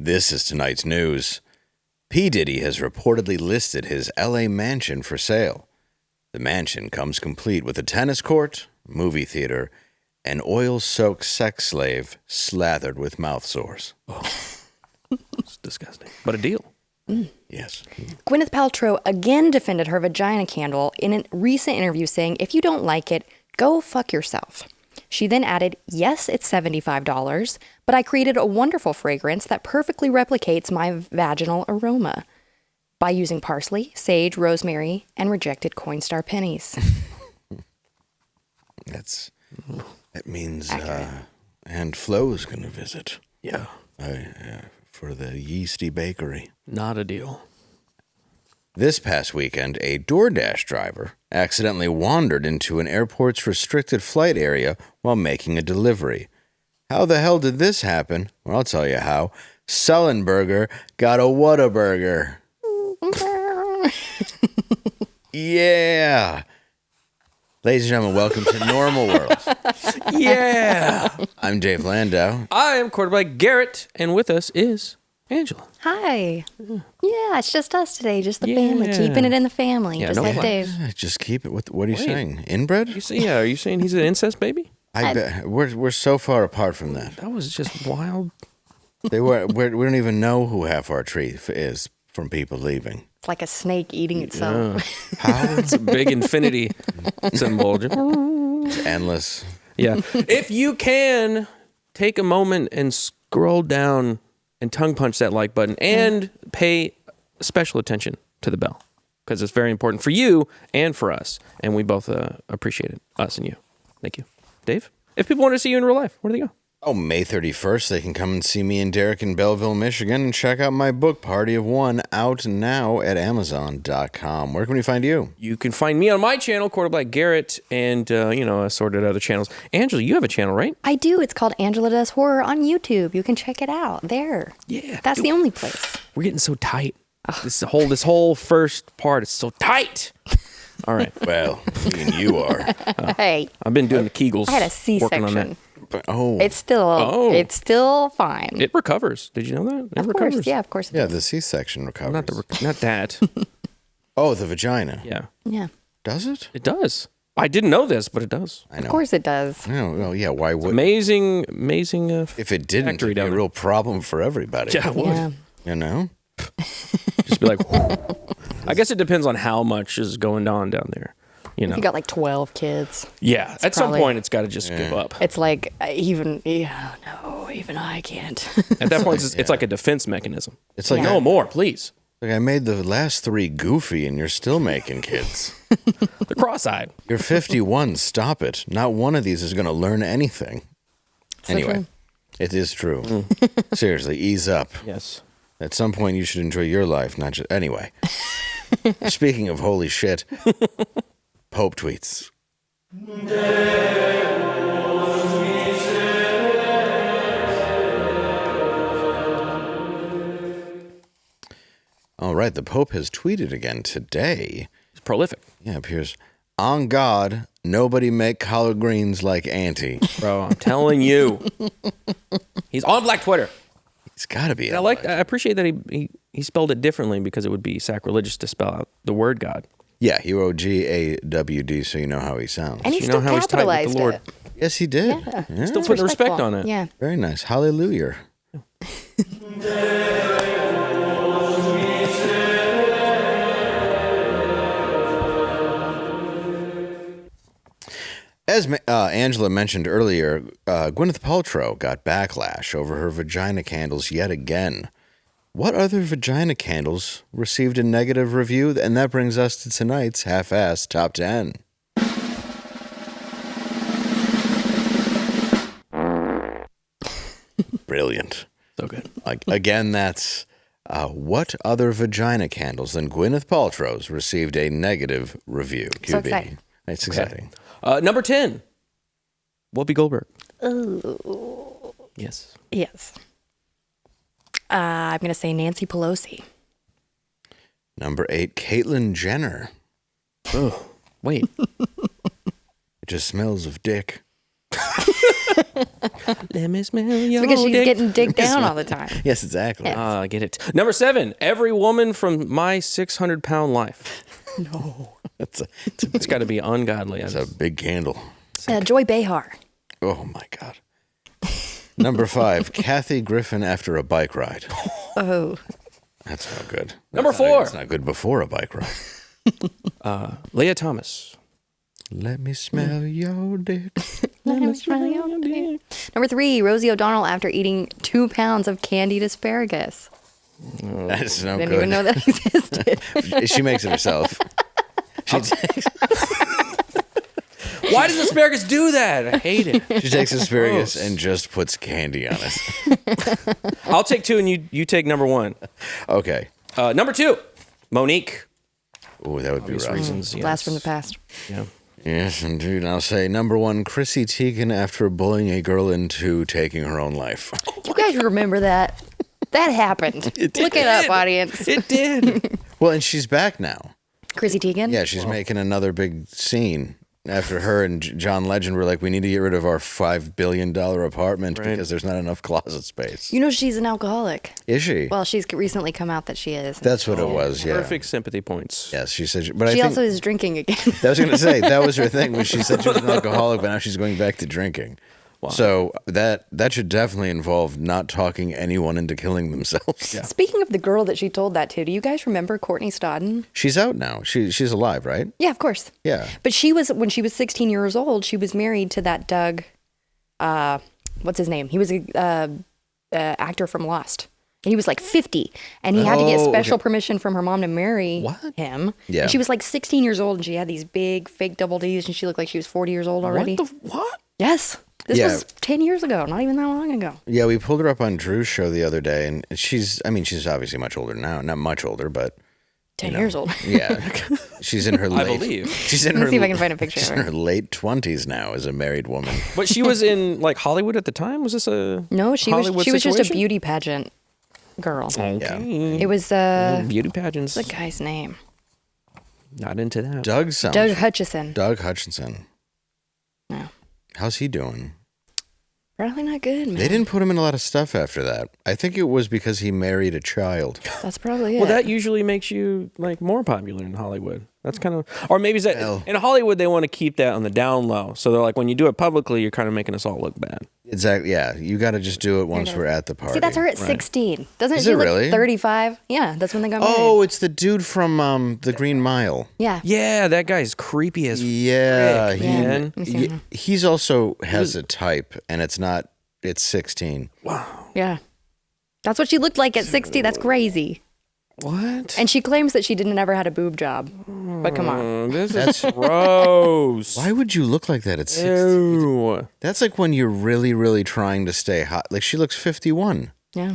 This is tonight's news. P. Diddy has reportedly listed his L.A. mansion for sale. The mansion comes complete with a tennis court, movie theater, and oil-soaked sex slave slathered with mouth sores. Oh. It's disgusting. But a deal. Yes. Gwyneth Paltrow again defended her vagina candle in a recent interview, saying, if you don't like it, go fuck yourself. She then added, yes, it's $75, but I created a wonderful fragrance that perfectly replicates my vaginal aroma by using parsley, sage, rosemary, and rejected Coinstar pennies. That means Aunt Flo's going to visit. Yeah. For the yeasty bakery. Not a deal. This past weekend, a DoorDash driver accidentally wandered into an airport's restricted flight area while making a delivery. How the hell did this happen? Well, I'll tell you how. Sullenberger got a Whataburger. Yeah. Ladies and gentlemen, welcome to Normal World. Yeah. I'm Dave Landau. I am Black Garrett, and with us is Angela. Hi. Yeah, it's just us today, just the family, keeping it in the family, just like Dave. Just keep it. What are you saying? Inbred? Are you saying he's an incest baby? I bet we're so far apart from that. That was just wild. We don't even know who half our tree is from people leaving. It's like a snake eating itself. How? It's a big infinity symbol. It's endless. Yeah. If you can, take a moment and scroll down and tongue punch that like button and pay special attention to the bell, because it's very important for you and for us. And we both appreciate it, us and you. Thank you. Dave, if people want to see you in real life, where do they go? Oh, May 31st, they can come and see me and Derek in Belleville, Michigan, and check out my book, Party of One, out now at Amazon.com. Where can we find you? You can find me on my channel, Black Garrett, and, assorted other channels. Angela, you have a channel, right? I do. It's called Angela Does Horror on YouTube. You can check it out there. Yeah. That's the only place. We're getting so tight. This whole first part is so tight. All right. Well, me and you are. Hey. I've been doing the Kegels. I had a working on that. C-section. It's still fine. It recovers. Did you know that? It recovers. Course. Yeah, of course. Yeah, the C-section recovers. Not that. Oh, the vagina. Yeah. Yeah. Does it? It does. I didn't know this, but it does. I know. Of course it does. No, well, yeah, why would Amazing. If it didn't, it'd be a real problem for everybody. Yeah, it would. Yeah. You know? Just be like, I guess it depends on how much is going on down there. You know, if you got like 12 kids. Yeah. At some point, it's got to just give up. It's like, even I can't. At that point, it's like a defense mechanism. It's like, no more, please. Like, I made the last 3 goofy and you're still making kids. They're cross-eyed. You're 51. Stop it. Not one of these is going to learn anything. So anyway, true. It is true. Seriously, ease up. Yes. At some point, you should enjoy your life, not just... Anyway. Speaking of holy shit, Pope tweets. All right, the Pope has tweeted again today. It's prolific. Yeah, it appears, on God, nobody make collard greens like Auntie. Bro, I'm telling you. He's on Black Twitter. It's got to be. I appreciate that he spelled it differently, because it would be sacrilegious to spell out the word God. Yeah, he wrote GAWD, so you know how he sounds. And he still how he's tight with capitalized the Lord. it. Yes, he did. Yeah. Still putting respect on it. Yeah. Very nice. Hallelujah. As Angela mentioned earlier, Gwyneth Paltrow got backlash over her vagina candles yet again. What other vagina candles received a negative review? And that brings us to tonight's half-assed top 10. Brilliant. So good. Again, that's what other vagina candles than Gwyneth Paltrow's received a negative review? QB. So exciting. It's exciting. Number 10. Whoopi Goldberg. Ooh. Yes. Yes. I'm going to say Nancy Pelosi. Number 8, Caitlyn Jenner. Oh, wait. It just smells of dick. Let me smell your Because she's dick. getting dick down all the time. Yes, exactly. I get it. Number 7, every woman from my 600-pound life. It's got to be ungodly. It's a big candle. Joy Behar. Oh my God. Number 5, Kathy Griffin after a bike ride. Oh. That's no good. Number 4. It's not good before a bike ride. Leah Thomas. Let me smell your dick. Number 3, Rosie O'Donnell after eating 2 pounds of candied asparagus. That's no Didn't good. even know that existed. She makes it herself. Why does asparagus do that? I hate it. She takes asparagus Gross. and just puts candy on it. I'll take 2 and you take number 1. Okay. Number 2, Monique. Oh, that would be rough. Reasons, yes. Blast from the past. Yeah. Yes, indeed. I'll say number 1, Chrissy Teigen after bullying a girl into taking her own life. You guys remember that? That happened. Look it up, audience. It did. Well, and she's back now. Chrissy Teigen? Yeah, she's making another big scene. After her and John Legend were like, we need to get rid of our $5 billion apartment because there's not enough closet space. You know she's an alcoholic. Is she? Well, she's recently come out that she is. That's what it was, yeah. Perfect sympathy points. Yes, she said, but I She think also is drinking again. I was going to say, that was her thing, was she said she was an alcoholic, but now she's going back to drinking. Wow. So that should definitely involve not talking anyone into killing themselves. Yeah. Speaking of the girl that she told that to, do you guys remember Courtney Stodden? She's out now. She's alive, right? Yeah, of course. Yeah. But when she was 16 years old, she was married to that Doug, what's his name? He was a actor from Lost. And he was like 50, and he had to get special permission from her mom to marry him. Yeah. And she was like 16 years old, and she had these big fake double Ds, and she looked like she was 40 years old already. What? Yes. This was 10 years ago, not even that long ago. Yeah, we pulled her up on Drew's show the other day, and she's obviously much older now. Not much older, but 10 years old. Yeah. She's in her late... I believe. She's in Let me her... see if I can find a picture She's of in her. her late 20s now as a married woman. But she was in like Hollywood at the time? Was this a No, she was Hollywood just a situation? beauty pageant girl. Okay. It was Beauty pageants. what's the guy's name? Not into that. Doug Hutchison. Doug Hutchinson. No. How's he doing? Probably not good, man. They didn't put him in a lot of stuff after that. I think it was because he married a child. That's probably it. Well, that usually makes you like more popular in Hollywood. That's kind of, or maybe is that Well. in Hollywood they want to keep that on the down low. So they're like, when you do it publicly, you're kind of making us all look bad. Exactly. Yeah, you got to just do it once we're at the party. See, that's her at 16. Doesn't Is she it look really? 35? Yeah, that's when they got married. Oh, it's the dude from The Green Mile. Yeah. Yeah, that guy's creepy as Yeah, frick, he- man. Let me see him. he's also has a type, and it's 16. Yeah. That's what she looked like at 60. That's crazy. What? And she claims that she didn't ever had a boob job. But come on. This is gross. Why would you look like that at 16? Ew. That's like when you're really, really trying to stay hot. Like, she looks 51. Yeah.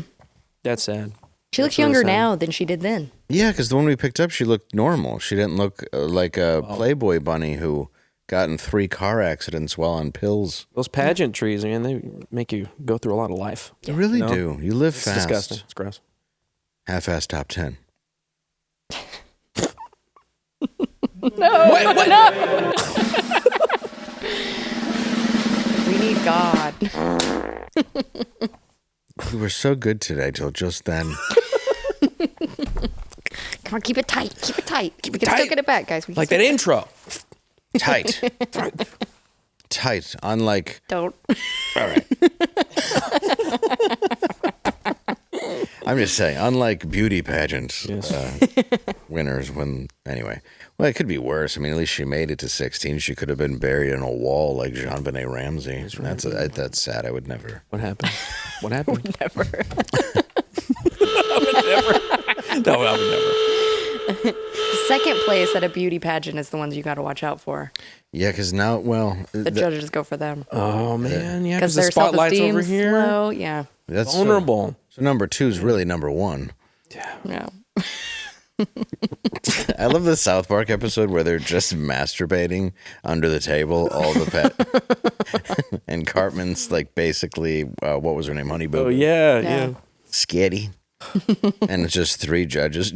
That's sad. She looks really younger sad. now than she did then. Yeah, because the one we picked up, she looked normal. She didn't look like a Playboy bunny who got in 3 car accidents while on pills. Those pageantries, man, they make you go through a lot of life. They really No? do. You live It's fast. disgusting. It's gross. Half-ass top 10. We need God. We were so good today till just then. Come on, keep it tight. Keep it tight. We can tight. still get it back, guys. We can Like still- that intro. Tight. Tight. Unlike... Don't. All right. I'm just saying, unlike beauty pageants winners, anyway. Well, it could be worse. I mean, at least she made it to 16. She could have been buried in a wall like Jean-Benet Ramsey. That's sad. I would never. What happened? What happened? Never. No, I would never. Second place at a beauty pageant is the ones you got to watch out for. Yeah, because now, The judges go for them. Oh, man. Yeah, Because because the their spotlight's self-esteem over here. low. Yeah. that's Vulnerable. So number 2 is really number 1. Yeah. I love the South Park episode where they're just masturbating under the table, all the pet. And Cartman's like basically, what was her name? Honey Boo. Oh, yeah. Skitty. And it's just 3 judges.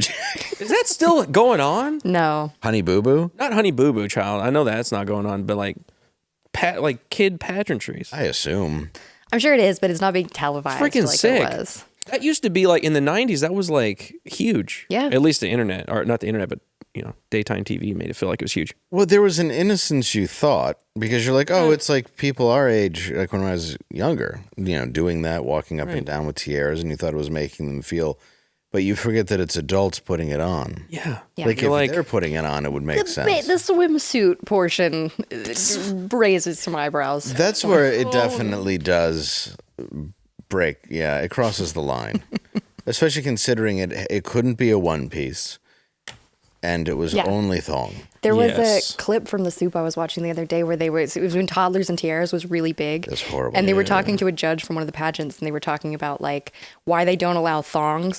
Is that still going on? No. Honey Boo Boo? Not Honey Boo Boo Child. I know that's not going on, but like kid pageantries. I assume. I'm sure it is, but it's not being televised Freaking like sick. it was. That used to be like in the 90s. That was like huge. Yeah. At least the internet, or not the internet, but daytime TV made it feel like it was huge. Well, there was an innocence you thought because you're like, oh, it's like people our age, like when I was younger, doing that, walking up and down with tiaras, and you thought it was making them feel. But you forget that it's adults putting it on. Yeah. Like if they're putting it on, it would make sense. The swimsuit portion raises some eyebrows. That's where it definitely does break. Yeah, it crosses the line. Especially considering it couldn't be a one piece. And it was only thong. There was a clip from the Soup I was watching the other day where it was when toddlers and tiaras was really big. That's horrible. And they were talking to a judge from one of the pageants, and they were talking about like why they don't allow thong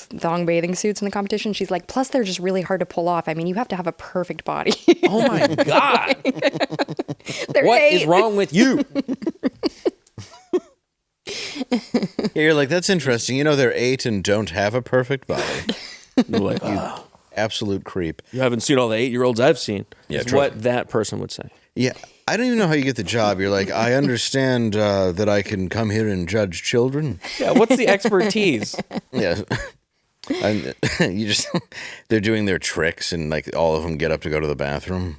bathing suits in the competition. She's like, plus they're just really hard to pull off. I mean, you have to have a perfect body. Oh my God. What is wrong with you? You're like, that's interesting. They're 8 and don't have a perfect body. You're like, Absolute creep. you haven't seen all the 8-year-olds I've seen. Yeah, is true. what that person would say. Yeah. I don't even know how you get the job. You're like, I understand that I can come here and judge children. Yeah, what's the expertise? Yeah. And they're doing their tricks and like all of them get up to go to the bathroom.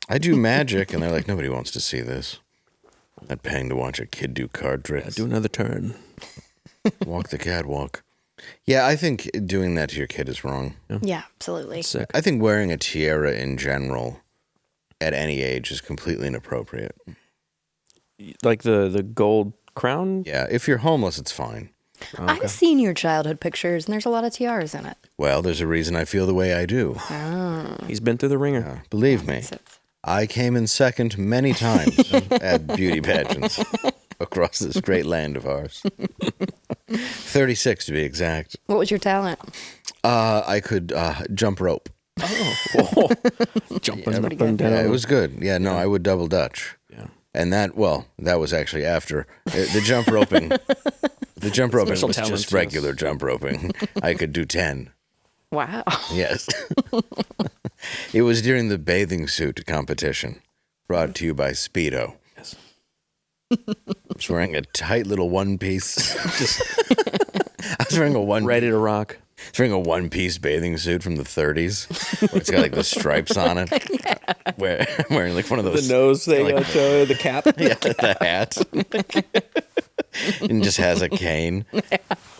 I do magic and they're like, nobody wants to see this. I'm not paying to watch a kid do card tricks. Do another turn. Walk the catwalk. Yeah, I think doing that to your kid is wrong. Yeah, absolutely. Sick. I think wearing a tiara in general at any age is completely inappropriate. Like the gold crown? Yeah, if you're homeless, it's fine. I've seen your childhood pictures, and there's a lot of tiaras in it. Well, there's a reason I feel the way I do. He's been through the ringer. Believe me, I came in second many times at beauty pageants across this great land of ours. 36 to be exact. What was your talent? I could jump rope. Oh, jumping up and down. Yeah, it was good. Yeah, no, I would double dutch. Yeah. And that was actually after the jump roping. The jump roping Special was talents, just regular jump roping. I could do 10. Wow. Yes. It was during the bathing suit competition, brought to you by Speedo. Yes. I was wearing a tight little one piece. I was wearing a one. Ready to rock. I was wearing a one-piece bathing suit from the 30s. Where it's got like the stripes on it. Wearing like one of those. The nose thing, like, the cap. Yeah, the hat. And just has a cane.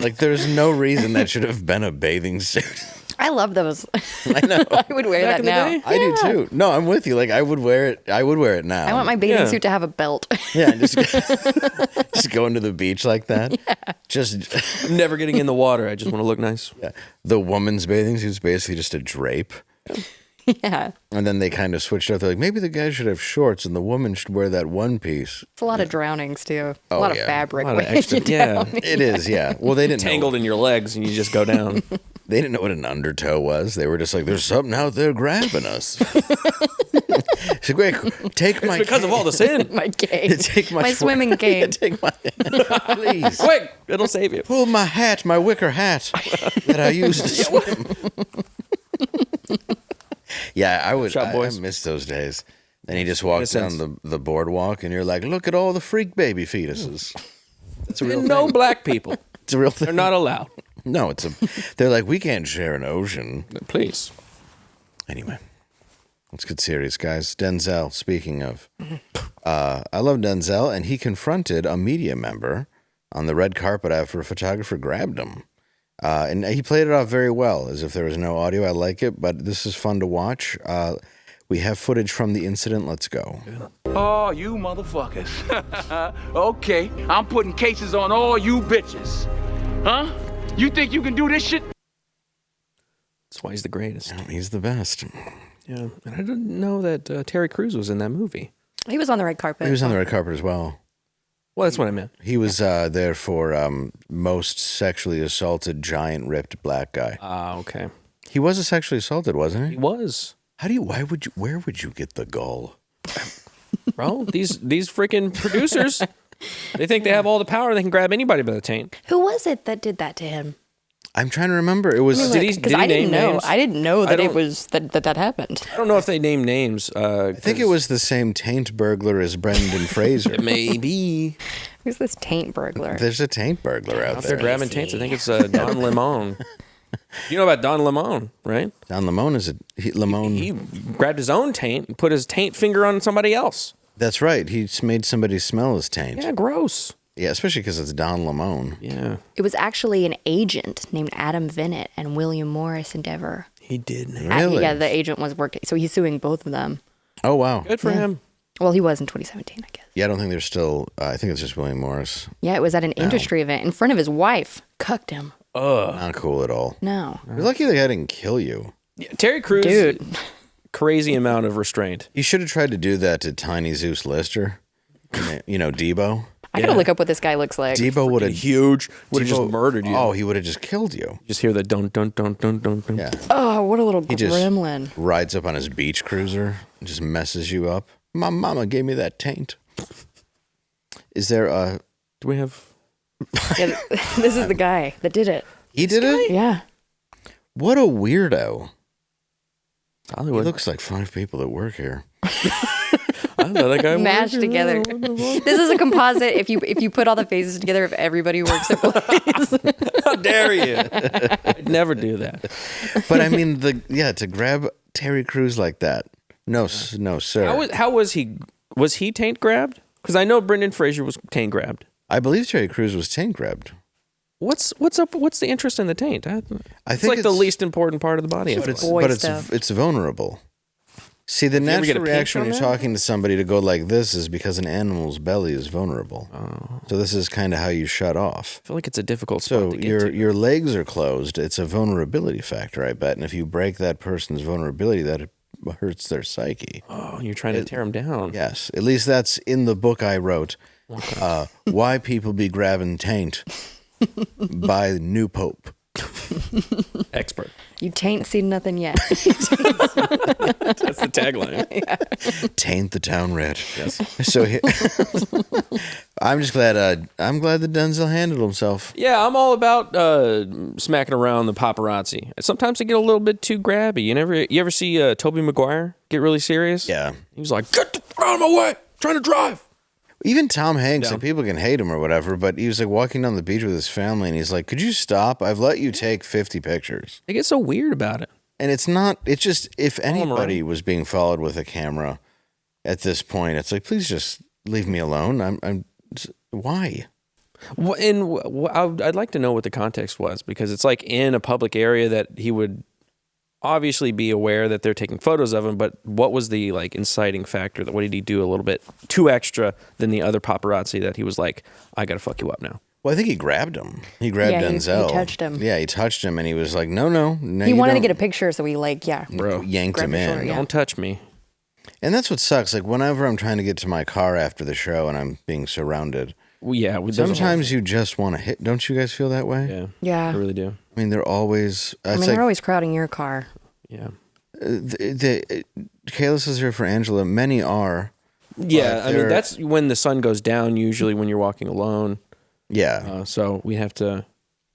Like there's no reason that should have been a bathing suit. I love those. I know. I would wear Back that in the now. day? I do too. No, I'm with you. Like I would wear it. I would wear it now. I want my bathing suit to have a belt. Yeah, just going to the beach like that. Yeah. Just Never getting in the water. I just want to look nice. yeah. The woman's bathing suit's basically just a drape. Yeah. And then they kind of switched up. They're like, maybe the guy should have shorts and the woman should wear that one piece. It's a lot of drownings, too. Oh, a lot of yeah. fabric. A lot of weighing extra, you yeah. down. It is, yeah. Well, they didn't Tangled know. in your legs and you just go down. They didn't know what an undertow was. They were just like, there's something out there grabbing us. It's like, wait, take my Because of all the sin. My cane. Take my swimming cane. Take my please. Quick, it'll save you. Pull my hat, my wicker hat that I used to swim. Yeah, I would. Shop I boys. miss those days. Then you just walk down Innocence. the boardwalk and you're like, look at all the freak baby fetuses. It's a real And no thing. black people. It's a real thing. They're not allowed. No, they're like, we can't share an ocean. Please. Anyway, let's get serious, guys. Denzel, speaking of, I love Denzel, and he confronted a media member on the red carpet after a photographer grabbed him. And he played it off very well, as if there was no audio. I like it, but this is fun to watch. We have footage from the incident. Let's go. Oh, you motherfuckers. Okay, I'm putting cases on all you bitches. Huh? You think you can do this shit? That's why he's the greatest. He's the best. Yeah. And I didn't know that Terry Crews was in that movie. He was on the red carpet. He was on the red carpet as well. Well, that's what I meant. He was there for most sexually assaulted giant ripped black guy. Ah, okay. He was sexually assaulted, wasn't He he? was. Where would you get the gall? Bro, these freaking producers, they think they have all the power. They can grab anybody by the taint. Who was it that did that to him? I'm trying to remember. It was. Did he I didn't name know. names? I didn't know that I it don't- was that happened. I don't know if they named names. I think it was the same taint burglar as Brendan Fraser. Maybe. Who's this taint burglar? There's a taint burglar out If they're there. grabbing taints, I think it's Don Lemon. You know about Don Lemon, right? Don Lemon is Lemon. He grabbed his own taint and put his taint finger on somebody else. That's right. He made somebody smell his taint. Yeah, gross. Yeah, especially because it's Don Lemon. Yeah. It was actually an agent named Adam Venit and William Morris Endeavor. He did. Really? Yeah, the agent was working, so he's suing both of them. Oh, wow. Good for him. Well, he was in 2017, I guess. Yeah, I don't think they're still. I think it's just William Morris. Yeah, it was at an industry event in front of his wife. Cucked him. Not cool at all. No. You're lucky the guy didn't kill you. Yeah, Terry Crews, Dude. crazy amount of restraint. He should have tried to do that to Tiny Zeus Lister. You know, Debo. I gotta look up what this guy looks like. Debo would have Huge. Would have just Debo- murdered you. Oh, he would have just killed you. Just hear the don't. Yeah. Oh, what a little He just gremlin. rides up on his beach cruiser and just messes you up. My mama gave me that taint. Is there a... Do we have... Yeah, this is the guy that did it. He did it? Yeah. What a weirdo. He Hollywood. looks like 5 people that work here. I know that guy. Mashed together. This is a composite. If you put all the faces together of everybody who works at place. How dare you? I'd never do that. But I mean, to grab Terry Crews like that. No, no, sir. How was he? Was he taint grabbed? Because I know Brendan Fraser was taint grabbed. I believe Terry Crews was taint grabbed. What's up? What's the interest in the taint? I It's think like the least important part of the body. But it's, boy but it's, stuff. it's vulnerable. See, the you ever get a natural pinch reaction when on you're that? talking to somebody to go like this is because an animal's belly is vulnerable. Oh. So this is kind of how you shut off. I feel like it's a difficult spot So to get to. your legs are closed. It's a vulnerability factor, I bet. And if you break that person's vulnerability, that hurts their psyche. Oh, you're trying to tear him down. Yes, at least that's in the book I wrote. Why People Be Grabbing Taint by New Pope. Expert. You tain't seen nothing yet. That's the tagline. Taint the town red. Yes. So I'm just glad. I'm glad that Denzel handled himself. Yeah, I'm all about smacking around the paparazzi. Sometimes they get a little bit too grabby. You ever see Tobey Maguire get really serious? Yeah. He was like, "Get out of my way! I'm trying to drive." Even Tom Hanks, Yeah. like, people can hate him or whatever, but he was like walking down the beach with his family, and he's like, "Could you stop? I've let you take 50 pictures." They get so weird about it. And it's not. It's just if him anybody around. was being followed with a camera at this point, it's like, please just leave me alone. Why? I'd like to know what the context was, because it's like in a public area that he would obviously be aware that they're taking photos of him, but what was the like inciting factor? What did he do a little bit too extra than the other paparazzi that he was like, I gotta fuck you up now? Well, I think he grabbed him. He grabbed Yeah, he Denzel. touched him. Yeah, he touched him, and he was like, "No, He wanted to get a picture, so he Bro, yanked him grabbed his in." shoulder, yeah. Don't touch me. And that's what sucks. Like whenever I'm trying to get to my car after the show and I'm being surrounded, Well, yeah. there's a whole sometimes you just want to hit. Don't you guys feel that way? thing. Yeah. I really do. I mean, they're always. I mean, It's they're like always crowding your car. Yeah. Kayla says here for Angela. Many are. Yeah, But I mean, they're- that's when the sun goes down, usually when you're walking alone. Yeah, So we have to...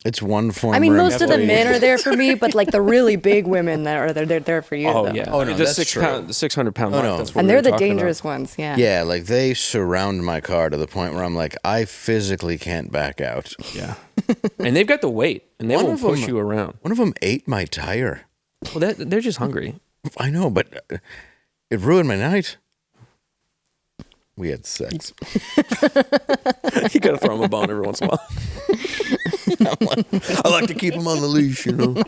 it's one form. I mean, most of the Definitely. men are there for me, but like the really big women that are they're there for you. Oh, though. yeah. Oh, I mean, no, the that's 600-pound Oh, mark, no. that's what And we they're were the talking dangerous about. ones. Yeah. Yeah, like they surround my car to the point where I'm like, I physically can't back out. Yeah. And they've got the weight, and they One will of them- push you around. One of them ate my tire. Well, they're just hungry. I know, but it ruined my night. We had sex. You got to throw them a bone every once in a while. I like to keep them on the leash, you know.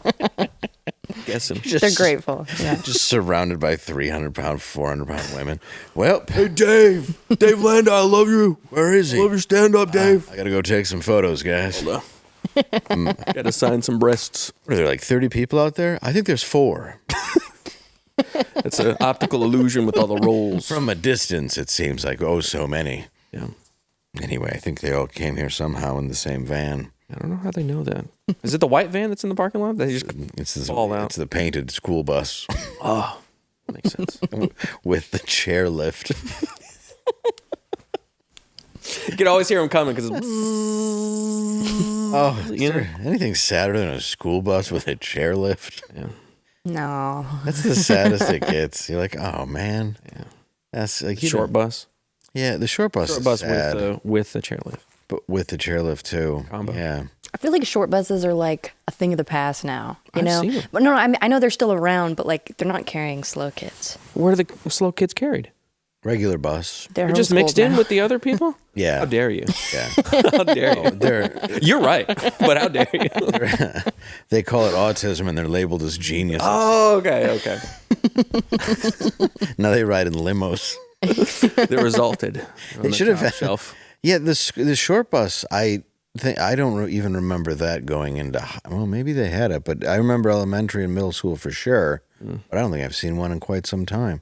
Guessing. They're grateful. Yeah. Just surrounded by 300-pound, 400-pound women. Well, Hey, Dave. Dave Landau, I love you. where is he? Love your stand-up, Dave. I gotta go take some photos, guys. Got to sign some breasts. What are there, like 30 people out there? I think there's 4. It's an optical illusion with all the rolls. From a distance, it seems like, oh, so many. Yeah. Anyway, I think they all came here somehow in the same van. I don't know how they know that. Is it the white van that's in the parking lot? They just fall out. It's the painted school bus Makes sense. with the chair lift. You can always hear them coming because it's... Oh, is there anything sadder than a school bus with a chairlift? Yeah. No. That's the saddest it gets. You're like, oh man. Yeah. That's like Short bus. Yeah, the short bus. Short is bus sad, with the chairlift. but with the chairlift too. Combo. Yeah. I feel like short buses are like a thing of the past now. You I've know? seen 'em. But no, I know they're still around, but like they're not carrying slow kids. Where are the slow kids carried? Regular bus. They're just homeschooled mixed in now. with the other people? Yeah. How dare you? Yeah. How dare you? You're right, but how dare you? They call it autism and they're labeled as geniuses. Oh, okay. Now they ride in limos. That resulted. They should have shelf. Yeah, the short bus. I don't even remember that going into. Well, maybe they had it, but I remember elementary and middle school for sure. But I don't think I've seen one in quite some time.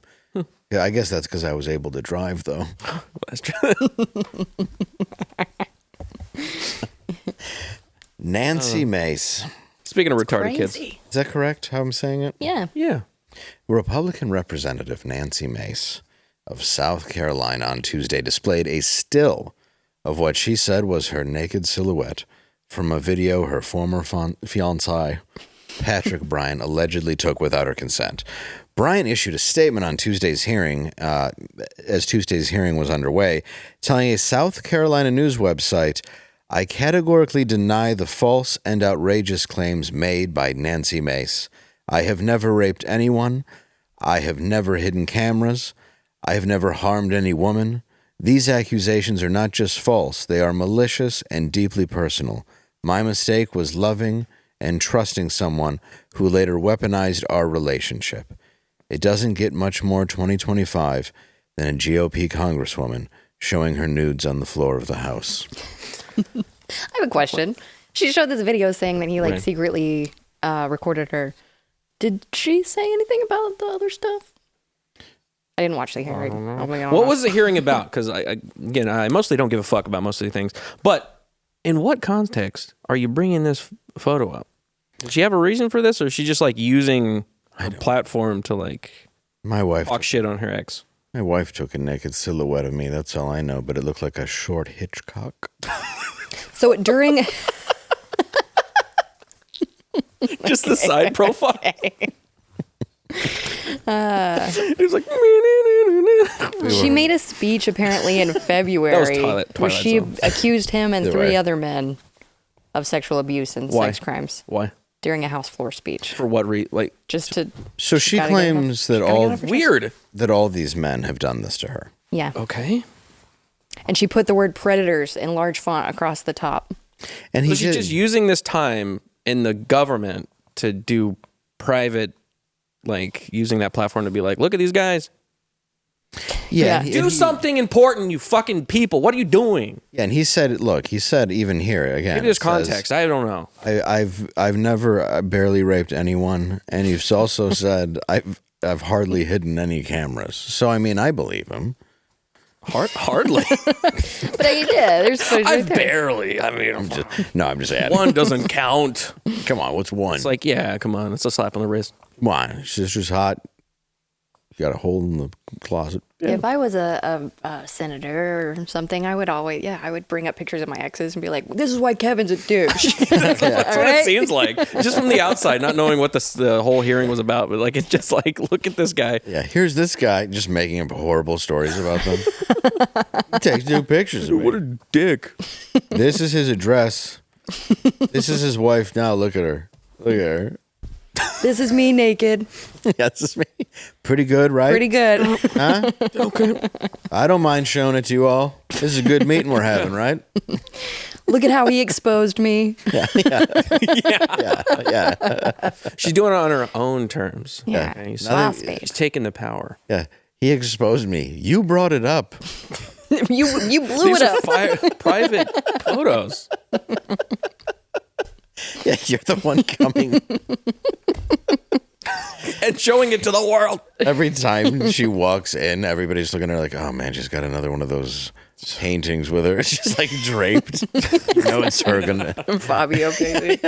Yeah, I guess that's because I was able to drive, though. That's true. Nancy Mace. Speaking of retarded kids. Crazy. Is that correct? How I'm saying it? Yeah. Yeah. Republican Representative Nancy Mace of South Carolina on Tuesday displayed a still of what she said was her naked silhouette from a video her former fiancé, Patrick Bryan, allegedly took without her consent. Bryan issued a statement on Tuesday's hearing, as Tuesday's hearing was underway, telling a South Carolina news website, "I categorically deny the false and outrageous claims made by Nancy Mace. I have never raped anyone. I have never hidden cameras. I have never harmed any woman. These accusations are not just false, they are malicious and deeply personal. My mistake was loving and trusting someone who later weaponized our relationship. It doesn't get much more 2025 than a GOP congresswoman showing her nudes on the floor of the House." I have a question. She showed this video saying that he Right. secretly recorded her. Did she say anything about the other stuff? I didn't watch the hearing. What was the hearing about? Because I mostly don't give a fuck about most of these things. But in what context are you bringing this photo up? Did she have a reason for this, or is she just using her platform to My wife talk shit on her ex? My wife took a naked silhouette of me, that's all I know, but it looked like a short Hitchcock. So during... Just the side profile. It was like... She made a speech apparently in February where Twilight she Zone. accused him and Either three way. other men of sexual abuse and Why? sex crimes Why? during a House floor speech. For what reason? Just to... So she gotta get claims enough- that gotta get all enough for- Weird. that all these men have done this to her. Yeah. Okay. And she put the word predators in large font across the top. And So he she's just using this time in the government to do private, using that platform to be like, look at these guys. Yeah. and Do something important, you fucking people. What are you doing? Yeah, and he said, look, he said even here again. Maybe there's it says, context. I don't know. I've never barely raped anyone, and he's also said I've hardly hidden any cameras. So I mean, I believe him. Hardly. But yeah, there's footage I right there. barely. I mean, I'm just adding. one doesn't count. Come on, what's one? It's like, yeah, come on. It's a slap on the wrist. Come on, sister's hot. You got a hole in the closet. If I was a senator or something, I would bring up pictures of my exes and be like, this is why Kevin's a douche. That's what it seems like. Just from the outside, not knowing what the whole hearing was about. But it's just look at this guy. Yeah, here's this guy just making up horrible stories about them. He takes new pictures of me. What a dick. This is his address. This is his wife now. Look at her. Look at her. This is me naked. Yeah, this is me. Pretty good, right? Pretty good. Huh? Okay. I don't mind showing it to you all. This is a good meeting we're having, right? Look at how he exposed me. Yeah. She's doing it on her own terms. Yeah. Okay, so Wow, she's space. taking the power. Yeah. He exposed me. You brought it up. You blew These it are up. private photos. Yeah, you're the one coming. And showing it to the world. Every time she walks in, everybody's looking at her like, oh man, she's got another one of those paintings with her. It's just draped. You know it's her gonna. Fabio, baby.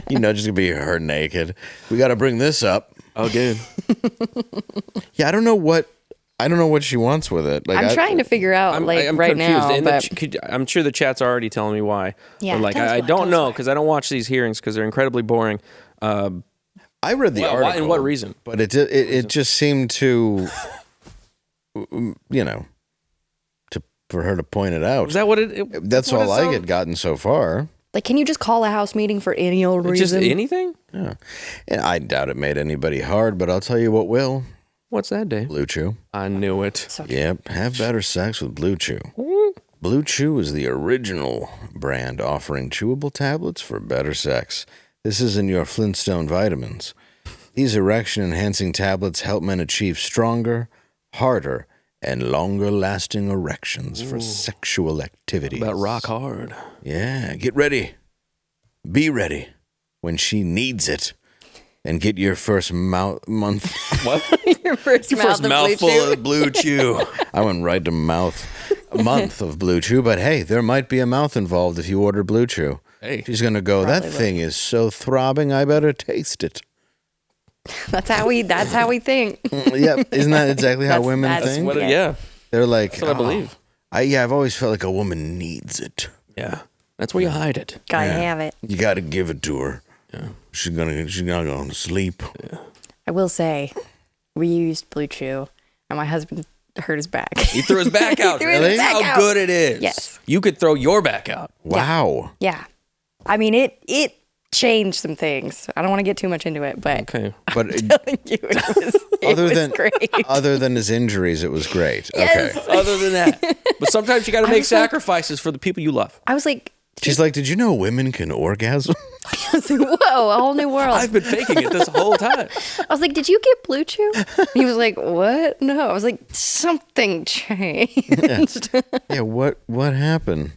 You know, just gonna be her naked. We got to bring this up. Oh, good. Yeah, I don't know what I don't know what she wants with it. Like, I'm trying to figure out I'm right confused. now. And But I'm sure the chat's already telling me why. Yeah, But like tell us I why, don't tell us know why. because I don't watch these hearings because they're incredibly boring. I read the Well, article. why and what reason? But it just seemed to, for her to point it out. Is that what it? That's what all it I sound- get gotten so far. like, can you just call a house meeting for any old Just reason? anything? Yeah. And I doubt it made anybody hard, but I'll tell you what will. What's that, Dave? Blue Chew. I knew it. So Yep. Have better sex with Blue Chew. Blue Chew is the original brand offering chewable tablets for better sex. This isn't your Flintstone vitamins. These erection-enhancing tablets help men achieve stronger, harder, and longer-lasting erections for sexual activities. About rock hard. Yeah, get ready. Be ready when she needs it. And get your first month. What? your first mouthful of Blue Chew. I went right to a month of Blue Chew, but hey, there might be a mouth involved if you order Blue Chew. Hey. She's going to go, that thing is so throbbing, I better taste it. That's how we think. Yep, isn't that exactly how women that's think? What, Yeah. yeah. They're like, That's what I believe. I've always felt like a woman needs it. Yeah. That's where you hide it. Gotta have it. You got to give it to her. Yeah. She's gonna go to sleep. I will say, we used Blue Chew, and my husband hurt his back. He threw his back out. threw his That's back how out. good it is. Yes. You could throw your back out. Wow. Yeah. I mean, it changed some things. I don't want to get too much into it, but Okay. But I'm telling you, it was great. other than his injuries, it was great. Yes. Okay. Other than that. But sometimes you got to make was like- sacrifices for the people you love. I was like, She's like, did you know women can orgasm? I was like, whoa, a whole new world. I've been faking it this whole time. I was like, did you get Blue Chew? He was like, what? No. I was like, something changed. Yeah, what happened?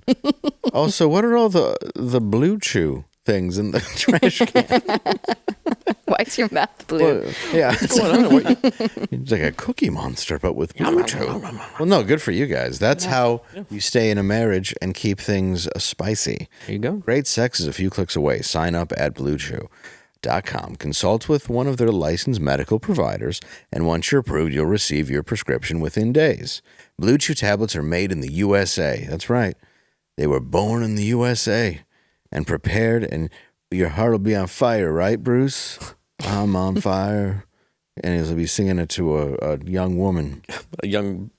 Also, what are all the Blue Chew things in the trash can? Why is your mouth blue? Yeah, What's going on? it's like a Cookie Monster, but with Blue Chew. Well, no, good for you guys. That's how you stay in a marriage and keep things spicy. There you go. Great sex is a few clicks away. Sign up at BlueChew.com. Consult with one of their licensed medical providers, and once you're approved, you'll receive your prescription within days. Blue Chew tablets are made in the USA. That's right. They were born in the USA and prepared, and your heart will be on fire, right, Bruce? I'm on fire. And he'll be singing it to a young woman. A young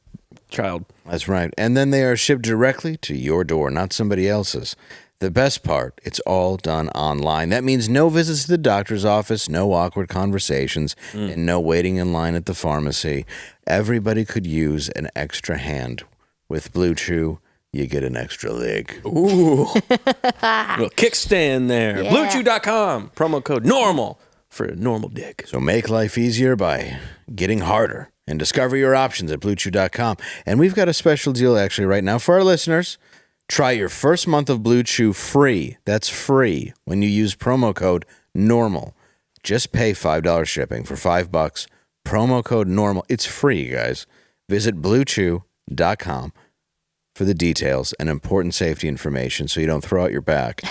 child. That's right. And then they are shipped directly to your door, not somebody else's. The best part, it's all done online. That means no visits to the doctor's office, no awkward conversations, and no waiting in line at the pharmacy. Everybody could use an extra hand. With Blue Chew, you get an extra leg. Ooh. Little kickstand there. Yeah. BlueChew.com. Promo code NORMAL for a normal dick. So make life easier by getting harder and discover your options at BlueChew.com. And we've got a special deal actually right now for our listeners. Try your first month of Blue Chew free. That's free when you use promo code NORMAL. Just pay $5 shipping for $5. Promo code NORMAL. It's free, guys. Visit BlueChew.com for the details and important safety information so you don't throw out your back.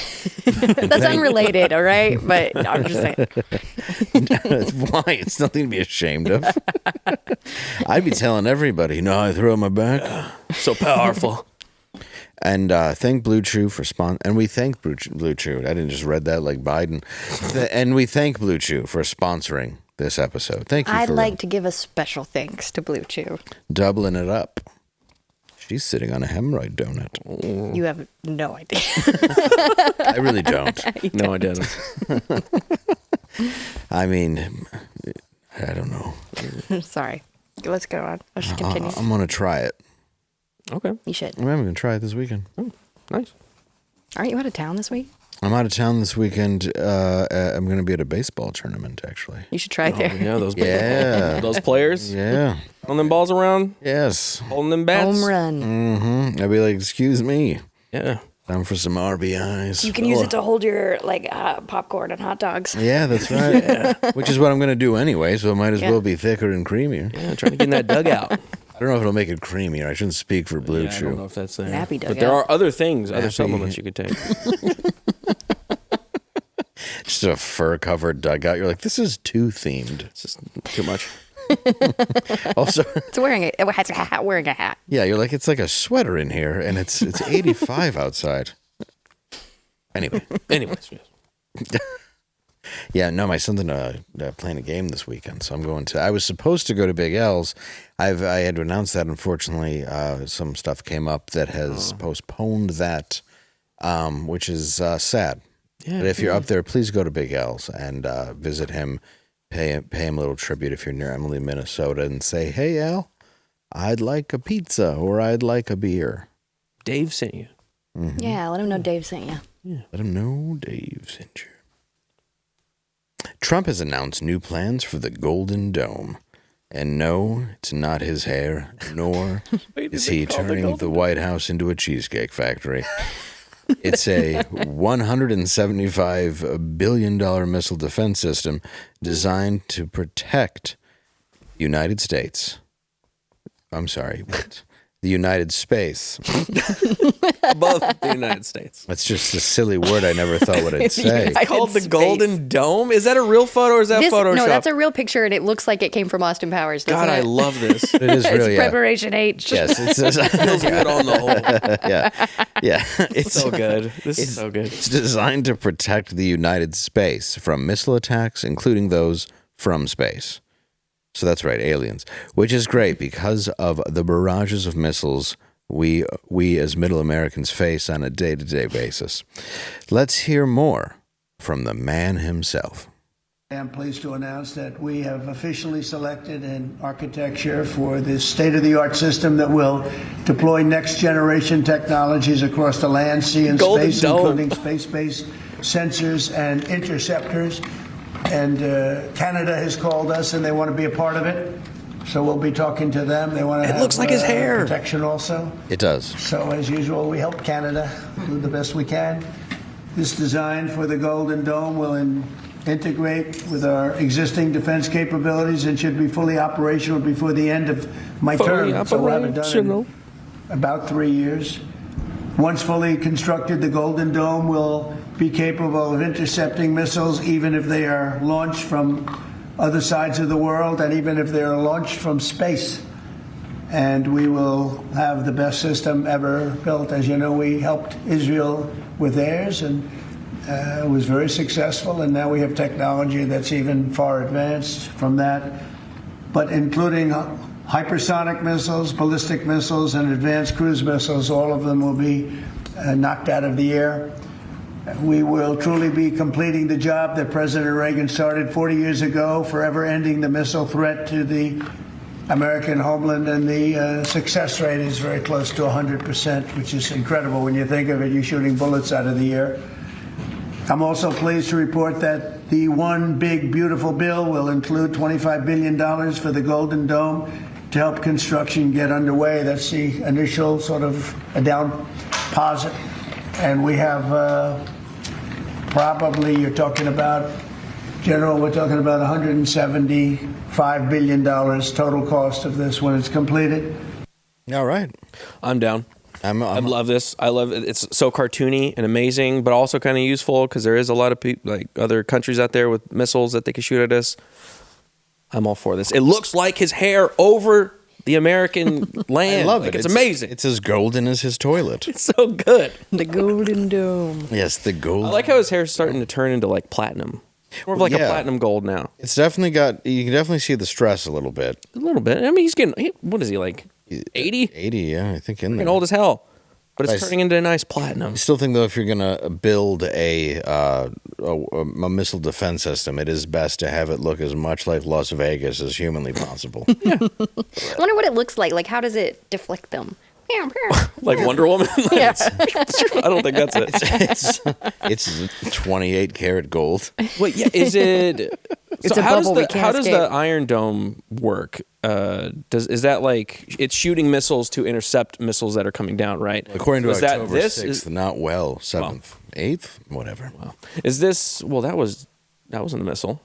That's unrelated, all right? But I'm just saying. Why? It's nothing to be ashamed of. I'd be telling everybody, no, I threw out my back. So powerful. And thank Blue Chew for and we thank Blue Chew. I didn't just read that like Biden. And we thank Blue Chew for sponsoring this episode. Thank you I'd for like to give a special thanks to Blue Chew. doubling it up. She's sitting on a hemorrhoid donut. You have no idea. I really don't. No, I didn't. I mean, I don't know. Sorry. Let's go on. Let's just continue. I'm going to try it. Okay. You should. I'm going to try it this weekend. Nice. Aren't you out of town this week? I'm out of town this weekend. I'm going to be at a baseball tournament, actually. You should try it there. Yeah, those Yeah. those players Yeah. throwing them balls around, Yes. holding them bats. Home run. Mm-hmm. I'd be like, excuse me. Yeah. Time for some RBIs. You can use it to hold your popcorn and hot dogs. Yeah, that's right. Which is what I'm going to do anyway, so it might as well be thicker and creamier. Yeah, trying to get in that dugout. I don't know if it'll make it creamier. I shouldn't speak for Blue Yeah, I don't know Chew. if that's there. Nappy But there dugout. are other things, other Nappy. supplements you could take. Just a fur-covered dugout. You're like, this is too themed. It's just too much. Also, It's wearing wearing a hat. yeah, you're like, it's like a sweater in here, and it's 85 outside. Anyways, yeah, no, my son's playing a game this weekend, so I'm going to. I was supposed to go to Big L's. I had to announce that. Unfortunately, some stuff came up that has postponed that, which is sad. Yeah, but if you're up there, please go to Big L's and visit him. Pay him a little tribute if you're near Emily, Minnesota, and say, "Hey, Al, I'd like a pizza or I'd like a beer." Dave sent you. Mm-hmm. Yeah, let him know Dave sent you. Yeah, let him know Dave sent you. Trump has announced new plans for the Golden Dome. And no, it's not his hair, nor is he turning the White House into a cheesecake factory. It's a $175 billion missile defense system designed to protect the United States. I'm sorry, what? The United Space. Above the United States. That's just a silly word I never thought what I'd say. It's called the Golden Dome? Is that a real photo or is that Photoshop? No, that's a real picture, and it looks like it came from Austin Powers. God, I love this. It is really, It's Preparation H. Yes, it's Feels good on the whole. yeah. It's So good. This is so good. It's designed to protect the United Space from missile attacks, including those from space. So that's right, aliens, which is great because of the barrages of missiles we as Middle Americans face on a day-to-day basis. Let's hear more from the man himself. I am pleased to announce that we have officially selected an architecture for this state-of-the-art system that will deploy next-generation technologies across the land, sea, and Golden space, Dome. including space-based sensors and interceptors. And Canada has called us, and they want to be a part of it. So we'll be talking to them. They want to have looks like his hair. protection also. It does. So as usual, we help Canada do the best we can. This design for the Golden Dome will integrate with our existing defense capabilities and should be fully operational before the end of my term. So we'll have it done in about 3 years. Once fully constructed, the Golden Dome will be capable of intercepting missiles even if they are launched from other sides of the world and even if they are launched from space. And we will have the best system ever built. As you know, we helped Israel with theirs, and it was very successful. And now we have technology that's even far advanced from that, but including hypersonic missiles, ballistic missiles, and advanced cruise missiles. All of them will be knocked out of the air. We will truly be completing the job that President Reagan started 40 years ago, forever ending the missile threat to the American homeland, and the success rate is very close to 100%, which is incredible when you think of it. You're shooting bullets out of the air. I'm also pleased to report that the One Big Beautiful Bill will include $25 billion for the Golden Dome to help construction get underway. That's the initial sort of a down deposit. And we have probably, you're talking about, General, we're talking about $175 billion total cost of this when it's completed. All right. I'm down. I love this. I love it. It's so cartoony and amazing, but also kind of useful because there is a lot of people, like other countries out there with missiles that they can shoot at us. I'm all for this. It looks like his hair over the American land. I love it. It's amazing. It's as golden as his toilet. It's so good. The Golden Dome. Yes, the golden. I like how his hair's starting to turn into like platinum. More of like a platinum gold now. It's definitely got, you can definitely see the stress a little bit. A little bit. I mean, he's getting, what is he, like 80? 80, yeah, I think in there. Old as hell. But it's turning into a nice platinum. I still think, though, if you're going to build a missile defense system, it is best to have it look as much like Las Vegas as humanly possible. I wonder what it looks like. Like, how does it deflect them? Like Wonder Woman? Yeah. I don't think that's it. It's 28 karat gold. Wait, yeah, is it... It's so a bubble we can't how does escape. the Iron Dome work? Is that like it's shooting missiles to intercept missiles that are coming down, right? According to So is that October 6th, not 7th, 8th, whatever. Wow. Is this... Well, that wasn't a missile.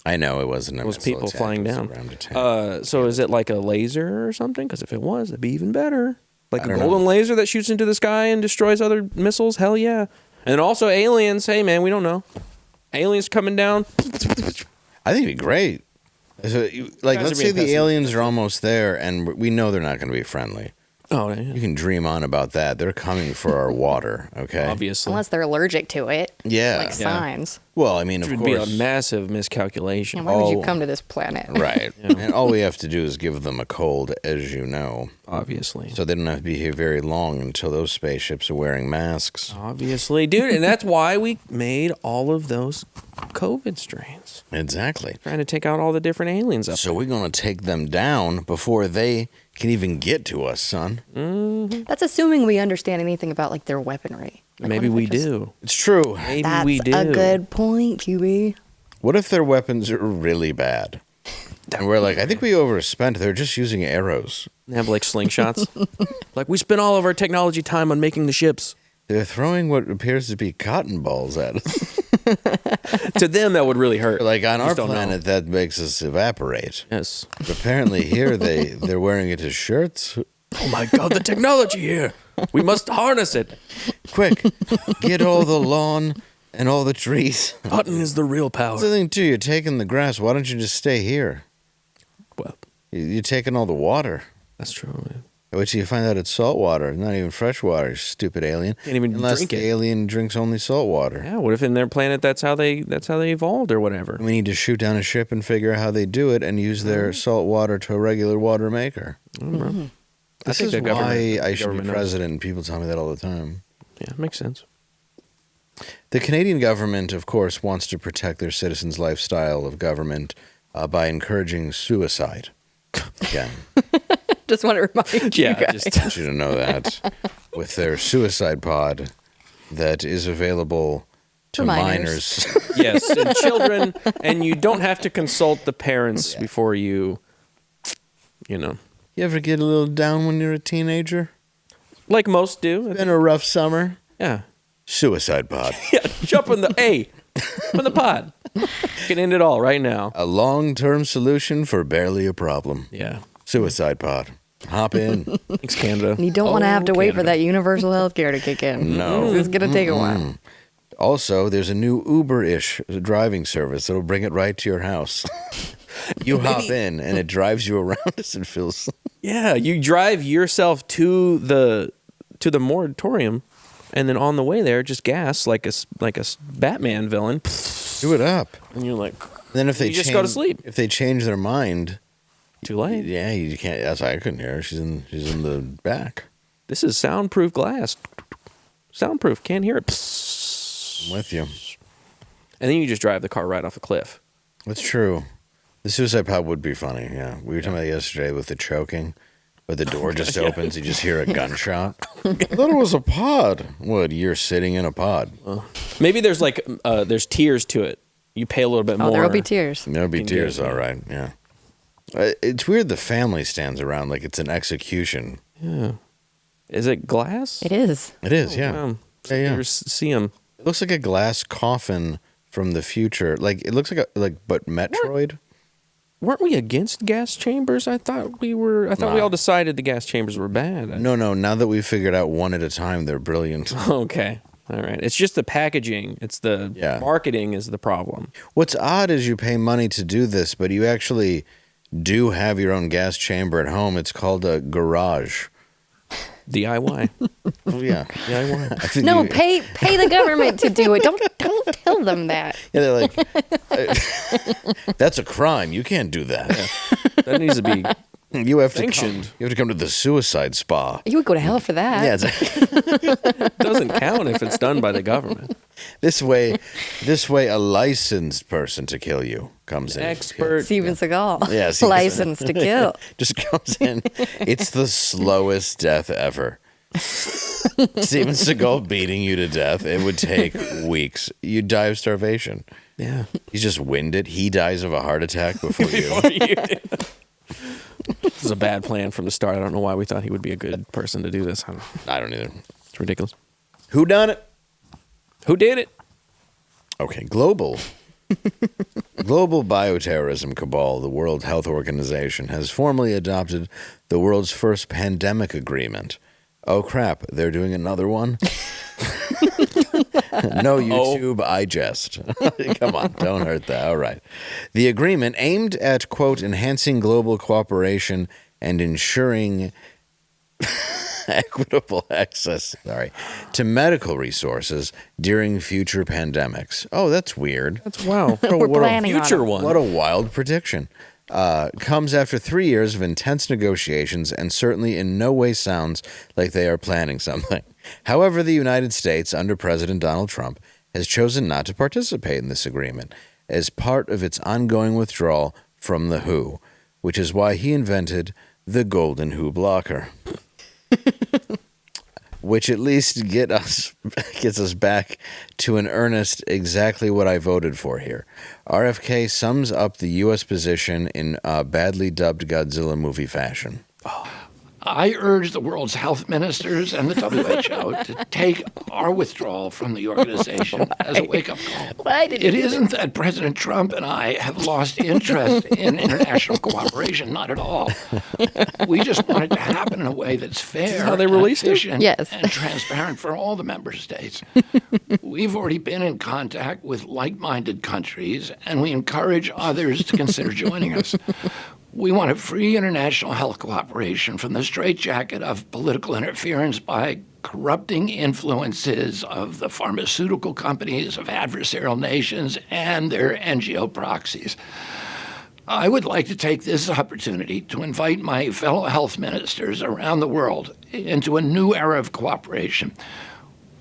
I know it wasn't a It was missile people attack, flying it was a down. ground attack. So is it like a laser or something? Because if it was, it'd be even better. Like a don't golden know. laser that shoots into the sky and destroys other missiles? Hell yeah. And then also aliens. Hey, man, we don't know. Aliens coming down. I think it'd be great. So, let's say the aliens are almost there, and we know they're not going to be friendly. Oh, yeah. You can dream on about that. They're coming for our water, okay? Obviously. Unless they're allergic to it. Yeah. Like signs. Well, I mean, It of would be course. a massive miscalculation. And why would you come to this planet? Right. And all we have to do is give them a cold, as you know. Obviously. So they don't have to be here very long until those spaceships are wearing masks. Obviously. Dude, and that's why we made all of those COVID strains. Exactly. Trying to take out all the different aliens up So we're going to take them down before they can even get to us, son. That's assuming we understand anything about like their weaponry. Like, Maybe what if we it just- do. It's true. Maybe That's we do. a good point, QB. What if their weapons are really bad? And we're like, I think we overspent. They're just using arrows. They have like slingshots. Like, we spent all of our technology time on making the ships. They're throwing what appears to be cotton balls at us. To them, that would really hurt. Like on We our just don't know. planet, that makes us evaporate. Yes. But apparently here, they're wearing it as shirts. Oh my God, the technology here. We must harness it. Quick, get all the lawn and all the trees. Cotton is the real power. That's the thing, too. You're taking the grass. Why don't you just stay here? Well, You're taking all the water. that's true. Man. Wait till you find out it's salt water, not even fresh water, you stupid alien. Can't even Unless drink the it. alien drinks only salt water. Yeah, what if in their planet that's how they evolved or whatever? We need to shoot down a ship and figure out how they do it and use their salt water to a regular water maker. This think is the government- why I the should be government knows. president, and people tell me that all the time. Yeah, makes sense. The Canadian government, of course, wants to protect their citizens' lifestyle of government by encouraging suicide. Again, Just want to remind you Yeah, guys. just I want you to know that with their suicide pod that is available to For minors. minors. yes, and children, and you don't have to consult the parents before you know, You ever get a little down when you're a teenager? like most do. Been a rough summer? Yeah, Suicide pod. yeah. Jump in the pod. Can end it all right now. A long-term solution for barely a problem. Yeah. Suicide pod. Hop in. Thanks, Canada. And you don't want to have to wait for Canada. that universal health care to kick in. No. It's going to take a while. Also, there's a new Uber-ish driving service that'll bring it right to your house. You hop in, and it drives you around as it feels. Yeah, you drive yourself to the moratorium, and then on the way there, just gas like a Batman villain, Do it up. and you're like, Then if they You just go to sleep. If they change their mind, too late. yeah, you can't. That's why I couldn't hear her. She's in the back. This is soundproof glass. Soundproof, can't hear it. I'm with you. And then you just drive the car right off a cliff. That's true. The suicide pod would be funny. Yeah, we were talking about it yesterday with the choking, where the door just opens, you just hear a gunshot. I thought it was a pod. What? You're sitting in a pod. Maybe there's like there's tiers to it. You pay a little bit more. Oh, there'll be tears. There'll be Can tears, get it. all right. Yeah. It's weird. The family stands around like it's an execution. Yeah. Is it glass? It is. It is. Yeah. Wow. Yeah, yeah. You ever see them? It looks like a glass coffin from the future. Like it looks but Metroid. Weren't we against gas chambers? I thought we were. I thought we Nah. all decided the gas chambers were bad. No. Now that we've figured out one at a time, they're brilliant. Okay. All right. It's just the packaging. It's the marketing is the problem. What's odd is you pay money to do this, but you actually do have your own gas chamber at home. It's called a garage. DIY. Oh, yeah. DIY. I think No, you- pay the government to do it. Don't tell them that. Yeah, they're like, that's a crime. You can't do that. That needs to be. You have to Sanctioned. you have to come to the suicide spa. You would go to hell for that. Yeah, it's, Doesn't count if it's done by the government. this way, a licensed person to kill you comes in. Expert. Steven Seagal. Yeah, Steven License to kill. Just comes in. It's the slowest death ever. Steven Seagal beating you to death. It would take weeks. You'd die of starvation. Yeah. He's just winded. He dies of a heart attack before you. This is a bad plan from the start. I don't know why we thought he would be a good person to do this. I don't either. It's ridiculous. Who done it? Who did it? Okay, global bioterrorism cabal, the World Health Organization, has formally adopted the world's first pandemic agreement. Oh crap, they're doing another one? No YouTube, I jest. Come on, don't hurt that. All right. The agreement aimed at, quote, enhancing global cooperation and ensuring equitable access, to medical resources during future pandemics. Oh, that's weird. That's wow. We're planning on Future it. one. What a wild prediction. Comes after 3 years of intense negotiations and certainly in no way sounds like they are planning something. However, the United States, under President Donald Trump, has chosen not to participate in this agreement as part of its ongoing withdrawal from the WHO, which is why he invented the Golden WHO blocker. Which at least gets us back to an earnest exactly what I voted for here. RFK sums up the U.S. position in badly dubbed Godzilla movie fashion. I urge the world's health ministers and the WHO to take our withdrawal from the organization as a wake-up call. Why did It isn't that President Trump and I have lost interest in international cooperation, not at all. We just want it to happen in a way that's fair, how they released it? efficient, Yes. and transparent for all the member states. We've already been in contact with like-minded countries, and we encourage others to consider joining us. We want a free international health cooperation from the straitjacket of political interference by corrupting influences of the pharmaceutical companies, of adversarial nations, and their NGO proxies. I would like to take this opportunity to invite my fellow health ministers around the world into a new era of cooperation.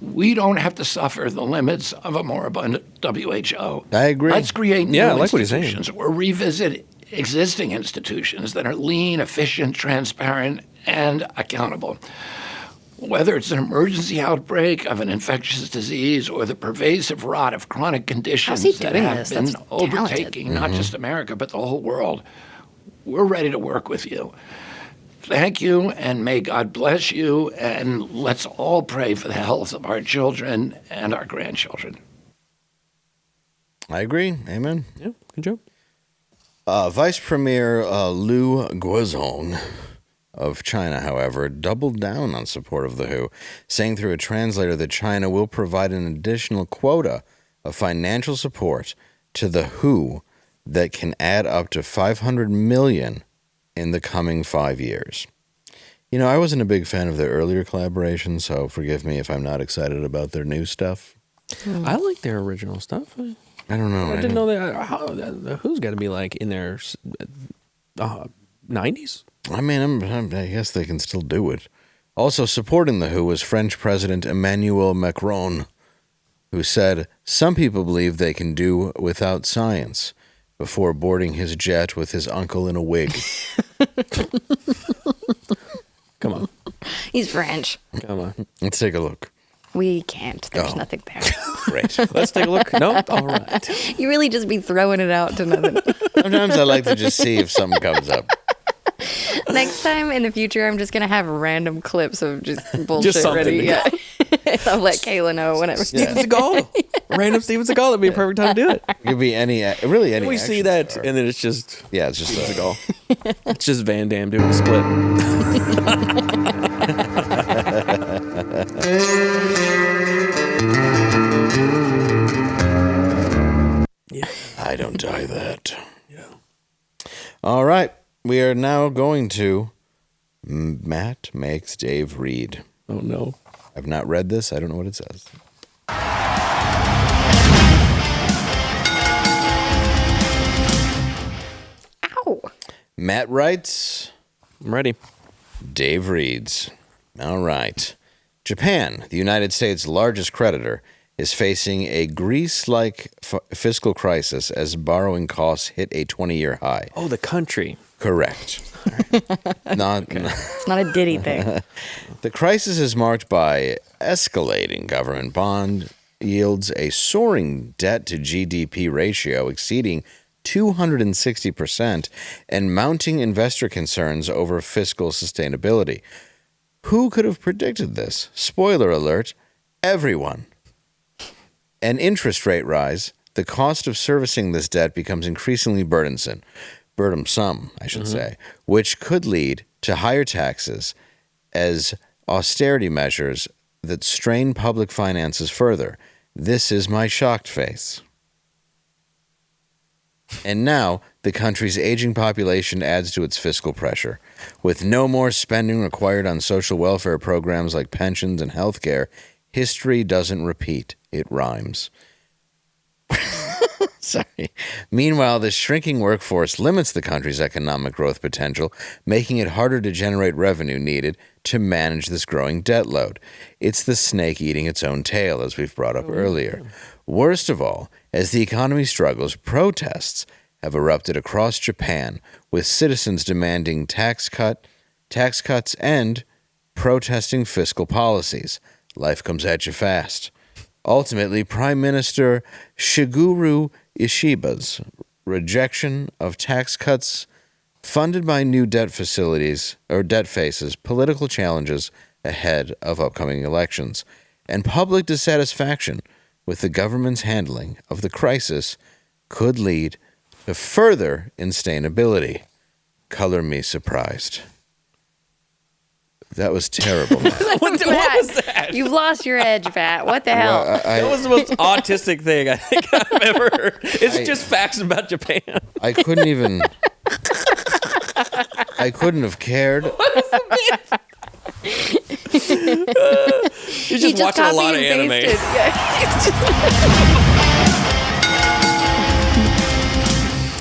We don't have to suffer the limits of a moribund WHO. I agree. Let's create new Yeah, I like what he's saying. institutions or revisit existing institutions that are lean, efficient, transparent, and accountable. Whether it's an emergency outbreak of an infectious disease or the pervasive rot of chronic conditions How's he that doing have this? been That's overtaking not just America, but the whole world, we're ready to work with you. Thank you, and may God bless you, and let's all pray for the health of our children and our grandchildren. I agree. Amen. Yeah, good job. Vice Premier Liu Guozhong of China, however, doubled down on support of the WHO, saying through a translator that China will provide an additional quota of financial support to the WHO that can add up to $500 million in the coming 5 years. You know, I wasn't a big fan of their earlier collaboration, so forgive me if I'm not excited about their new stuff. I like their original stuff. I don't know. I didn't know that. Who's got to be like in their 90s? I mean, I guess they can still do it. Also supporting the WHO was French President Emmanuel Macron, who said, "Some people believe they can do without science," before boarding his jet with his uncle in a wig. Come on. He's French. Come on. Let's take a look. We can't. There's Oh. nothing there. Great. Let's take a look. No? All right. You really just be throwing it out to nothing. Sometimes I like to just see if something comes up. Next time in the future, I'm just going to have random clips of just bullshit something ready. to Yeah. I'll let Kayla know whenever. Steven Seagal. Random Steven Seagal. That'd be a perfect time to do it. It could be any We action see that, star. and then it's just Yeah, it's just Steven Seagal. It's just Van Damme doing a split. I don't die that. Yeah. All right. We are now going to Matt Makes Dave Read. Oh, no. I've not read this. I don't know what it says. Ow. Matt writes, I'm ready. Dave reads. All right. Japan, the United States' largest creditor, is facing a Greece-like fiscal crisis as borrowing costs hit a 20-year high. Oh, the country. Correct. Not. It's not a Diddy thing. The crisis is marked by escalating government bond yields, a soaring debt-to-GDP ratio exceeding 260%, and mounting investor concerns over fiscal sustainability. Who could have predicted this? Spoiler alert, everyone. An interest rate rise, the cost of servicing this debt becomes increasingly burdensome, I should say, which could lead to higher taxes as austerity measures that strain public finances further. This is my shocked face. And now, the country's aging population adds to its fiscal pressure. With no more spending required on social welfare programs like pensions and health care, history doesn't repeat, it rhymes. Sorry. Meanwhile, the shrinking workforce limits the country's economic growth potential, making it harder to generate revenue needed to manage this growing debt load. It's the snake eating its own tail, as we've brought up earlier. Worst of all, as the economy struggles, protests have erupted across Japan, with citizens demanding tax cuts, and protesting fiscal policies. Life comes at you fast. Ultimately, Prime Minister Shigeru Ishiba's rejection of tax cuts funded by new debt faces political challenges ahead of upcoming elections, and public dissatisfaction with the government's handling of the crisis could lead to further instability. Color me surprised. That was terrible, Matt. What was that? You've lost your edge, Matt. What the hell? That was the most autistic thing I think I've ever heard. It's just facts about Japan. I couldn't even. I couldn't have cared. He's just watching a lot of anime.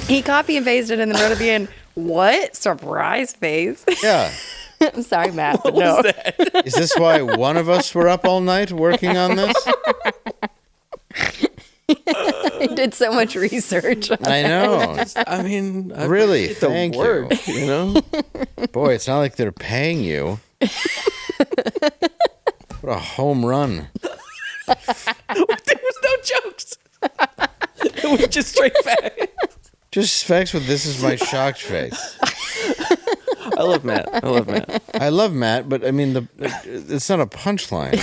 He copy and pasted and then wrote at the end, "What? Surprise face." Yeah. I'm sorry, Matt. But What no. was that? Is this why one of us were up all night working on this? I did so much research. I know. I mean, Really, it's a thank word, you know? Boy, it's not like they're paying you. What a home run. There was no jokes. It was just straight facts. Just facts with "this is my shocked face." I love Matt. I love Matt, but I mean, it's not a punchline.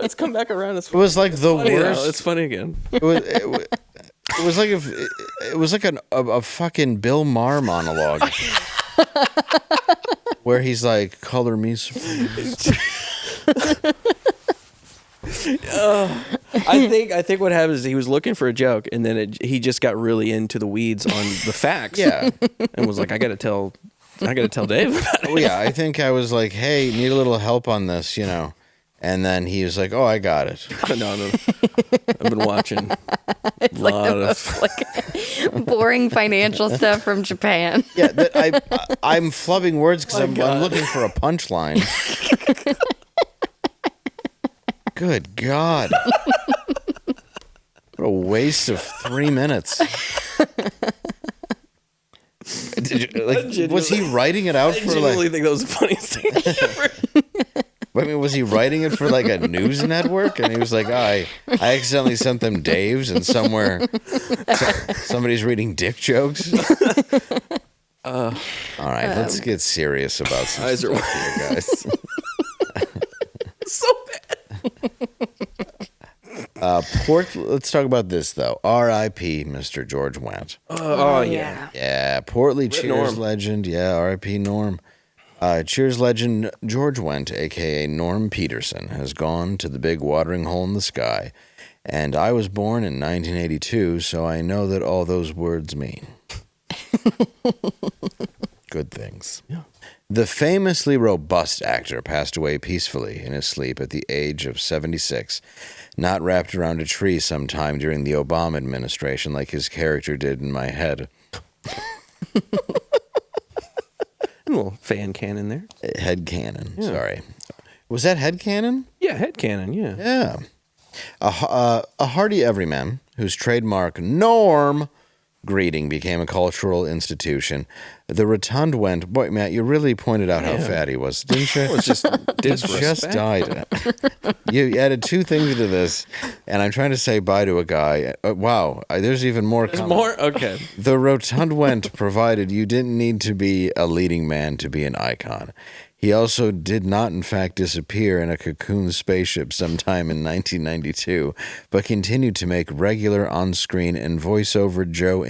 It's come back around. It's It was like the funny now. worst. It's funny again. It was like if it was like a fucking Bill Maher monologue where he's like, "Color me surprised." I think what happened is he was looking for a joke, and then he just got really into the weeds on the facts. Yeah. And was like, I gotta tell Dave about it. Well, yeah, I think I was like, "Hey, need a little help on this," you know. And then he was like, "Oh, I got it." No. I've been watching a lot of. Boring financial stuff from Japan. Yeah, I'm flubbing words because I'm looking for a punchline. Good God. What a waste of 3 minutes. Was he writing it out I for genuinely like... think that was the funniest thing ever. I mean, was he writing it for like a news network? And he was like, I accidentally sent them Dave's and somewhere somebody's reading dick jokes. All right, let's get serious about some Eyes are stuff here, guys. So bad. Let's talk about this, though. R.I.P. Mr. George Wendt. Oh yeah. Yeah, portly Cheers Norm. legend. Yeah, R.I.P. Norm. Cheers legend George Wendt, a.k.a. Norm Peterson, has gone to the big watering hole in the sky. And I was born in 1982, so I know that all those words mean. Good things. Yeah. The famously robust actor passed away peacefully in his sleep at the age of 76, not wrapped around a tree sometime during the Obama administration like his character did in my head. A little fan cannon there. Head cannon, sorry. Was that head cannon? Yeah, head cannon, yeah. Yeah. A hearty everyman whose trademark Norm greeting became a cultural institution. The rotund Wendt. Boy, Matt, you really pointed out how fat he was, didn't you? It was just He just disrespect. died. You added two things to this, and I'm trying to say bye to a guy. Wow, there's even more. There's coming. more? Okay. The rotund Wendt provided you didn't need to be a leading man to be an icon. He also did not, in fact, disappear in a cocoon spaceship sometime in 1992, but continued to make regular on-screen and voiceover Joe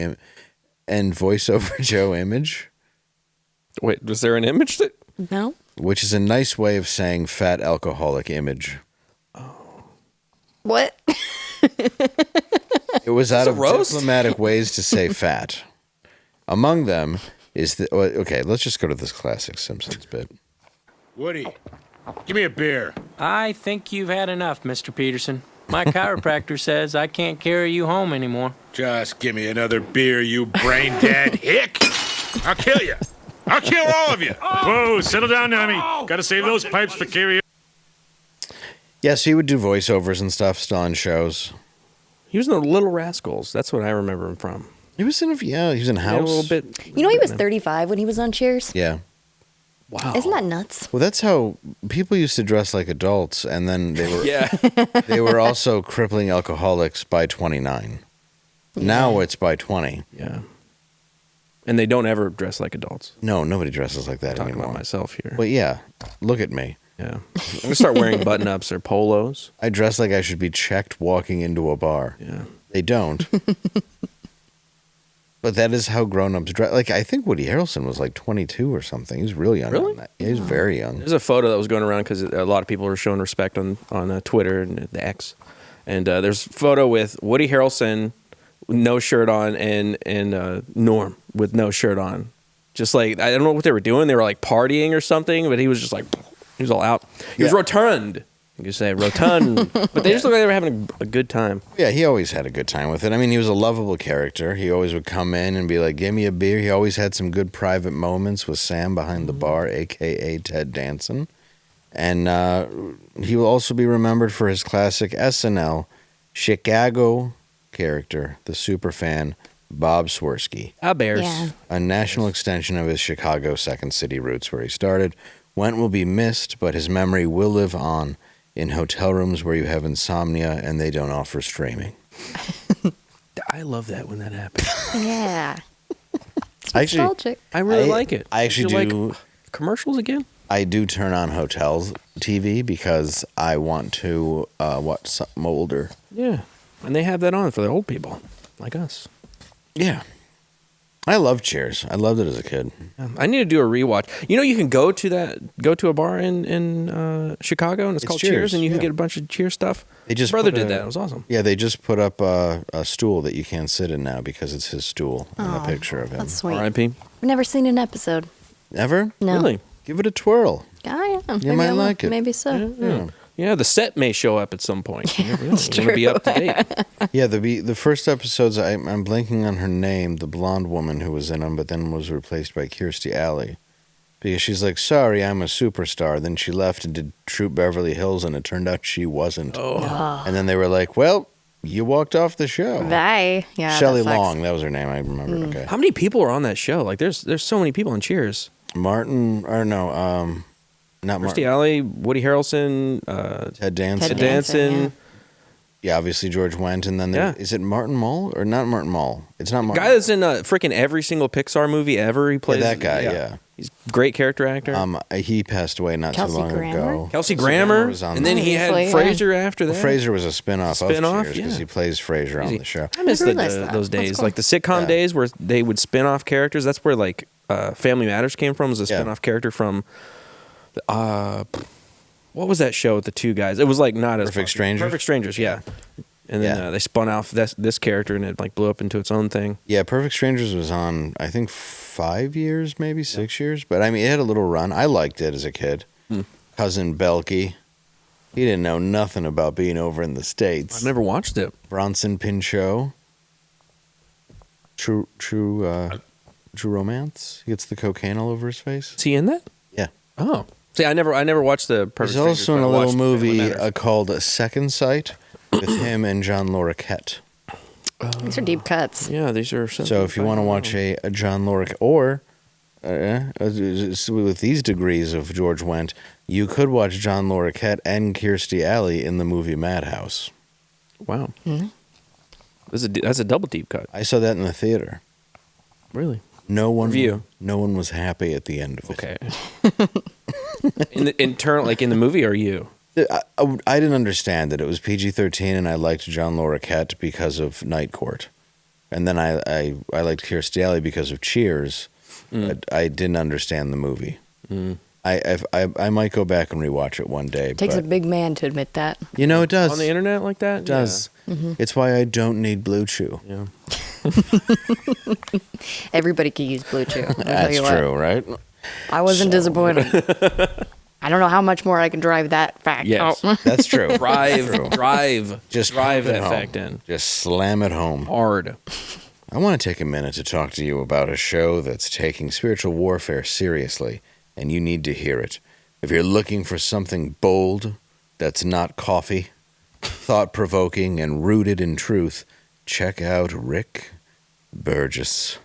image. Wait, was there an image that... No. which is a nice way of saying fat alcoholic image. What? It was out a of roast? diplomatic ways to say fat. Among them is the... Okay, let's just go to this classic Simpsons bit. Woody, give me a beer. I think you've had enough, Mr. Peterson. My chiropractor says I can't carry you home anymore. Just give me another beer, you brain-dead hick. I'll kill you. I'll kill all of you. Whoa, settle down, Nami. Gotta save those pipes for karaoke. Yeah, so he would do voiceovers and stuff still on shows. He was in the Little Rascals. That's what I remember him from. He was in he was in House. Yeah, a little bit. You know he was 35 when he was on Cheers? Yeah. Wow. Isn't that nuts? Well, that's how people used to dress like adults, and then they were Yeah. they were also crippling alcoholics by 29. Now it's by 20. Yeah. And they don't ever dress like adults. No, nobody dresses like that I'm talking anymore. about myself here. But yeah, look at me. Yeah. I'm going to start wearing button-ups or polos. I dress like I should be checked walking into a bar. Yeah. They don't. But that is how grown-ups dress. Like, I think Woody Harrelson was like 22 or something. He was real young. Really? On that. Yeah, he was very young. There's a photo that was going around because a lot of people were showing respect on Twitter and the X. And there's a photo with Woody Harrelson, no shirt on, and Norm with no shirt on. Just like, I don't know what they were doing. They were like partying or something, but he was just like, he was all out. He was rotund. You could say rotund. But they just looked like they were having a good time. Yeah, he always had a good time with it. I mean, he was a lovable character. He always would come in and be like, give me a beer. He always had some good private moments with Sam behind the bar, a.k.a. Ted Danson. And he will also be remembered for his classic SNL Chicago character, the superfan Bob Swirsky. Bears. Yeah. A national extension of his Chicago Second City roots where he started. Wendt will be missed, but his memory will live on in hotel rooms where you have insomnia and they don't offer streaming. I love that when that happens. Yeah. It's Actually, nostalgic. I really like it. I actually You do. like commercials again? I do turn on hotels TV because I want to watch something older. Yeah. And they have that on for the old people like us. Yeah. I love Cheers. I loved it as a kid. I need to do a rewatch. You know, you can go to a bar in Chicago, and it's called Cheers, and you can get a bunch of Cheers stuff. They just brother put did that. It was awesome. Yeah, they just put up a stool that you can't sit in now because it's his stool and a picture of him. That's sweet. R.I.P. I've never seen an episode. Ever? No. Really? Give it a twirl. I am. You might I will. like it. Maybe so. Yeah. Yeah, the set may show up at some point. You never know. That's You want to be true. up to date. Yeah, the first episodes, I'm blanking on her name, the blonde woman who was in them, but then was replaced by Kirstie Alley. Because she's like, sorry, I'm a superstar. Then she left and did Troop Beverly Hills, and it turned out she wasn't. Oh. And then they were like, well, you walked off the show. Bye. Yeah. Shelley that sucks. Long, that was her name, I remember. Okay. How many people are on that show? Like, there's so many people on Cheers. Martin, or no, not Kirstie Martin. Alley, Woody Harrelson, Ted Danson. Ted Danson. yeah. Yeah, obviously George Wendt, and then Yeah. is it Martin Mull or not Martin Mull? It's not Martin. Guy that's in freaking every single Pixar movie ever. He plays that guy. Yeah. He's a great character actor. He passed away not Kelsey too long Grammer? ago. Kelsey Grammer, was on and then that. he had Obviously, Fraser after that. Well, Fraser was a spin-off of Spin-off, Cheers because yeah. he plays Fraser on the show. I miss Never realized that. those That's days, cool. like the sitcom Yeah. days where they would spin off characters. That's where like Family Matters came from. Was a Yeah. spin off character from what was that show with the two guys? It was like not as Perfect popular. Strangers? Perfect Strangers, yeah. And then Yeah. they spun off this character, and it like blew up into its own thing. Yeah, Perfect Strangers was on, I think, 5 years, maybe 6 years. But I mean, it had a little run. I liked it as a kid. Cousin Belky, he didn't know nothing about being over in the States. I've never watched it. Bronson Pinchot, True Romance. He gets the cocaine all over his face. Is he in that? Yeah. Oh, see, I never watched the Perfect He's also Strangers, in but a I little watched Family movie Matters. called Second Sight with him and John Larroquette. These are deep cuts. Yeah, these are. So if you want to watch a John Larroquette, or with these degrees of George Wendt, you could watch John Larroquette and Kirstie Alley in the movie Madhouse. Wow, that's a double deep cut. I saw that in the theater. Really? No one Review. No one was happy at the end of it. Okay. in the movie, or you? I didn't understand it. It was PG-13, and I liked John Larroquette because of Night Court, and then I liked Kirstie Alley because of Cheers. But I didn't understand the movie. I might go back and rewatch it one day. It takes but, a big man to admit that. You know, it does. On the internet like that? It does. Yeah. Mm-hmm. It's why I don't need Blue Chew. Yeah. Everybody could use Blue Chew. That's true, right? I wasn't disappointed. I don't know how much more I can drive that fact. Yes. out. That's true. Drive. Just drive pound it that home. fact in. Just slam it home. Hard. I want to take a minute to talk to you about a show that's taking spiritual warfare seriously, and you need to hear it. If you're looking for something bold that's not coffee, thought-provoking, and rooted in truth, check out Rick Burgess.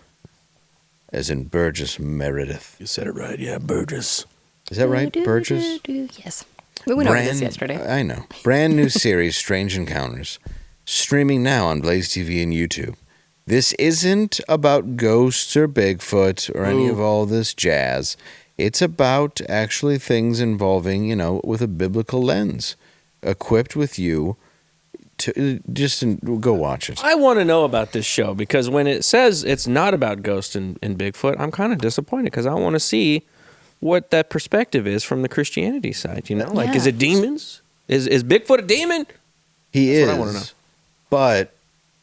As in Burgess Meredith. You said it right, yeah, Burgess. Is that right, Burgess? Yes. We went over this yesterday. I know. Brand new series, Strange Encounters. Streaming now on Blaze TV and YouTube. This isn't about ghosts or Bigfoot or any of all this jazz. It's about actually things involving, with a biblical lens. Equipped with you to just go watch it. I want to know about this show because when it says it's not about ghosts and Bigfoot, I'm kind of disappointed because I want to see what that perspective is from the Christianity side. Like, is it demons? Is Bigfoot a demon? He That's is. what I want to know. But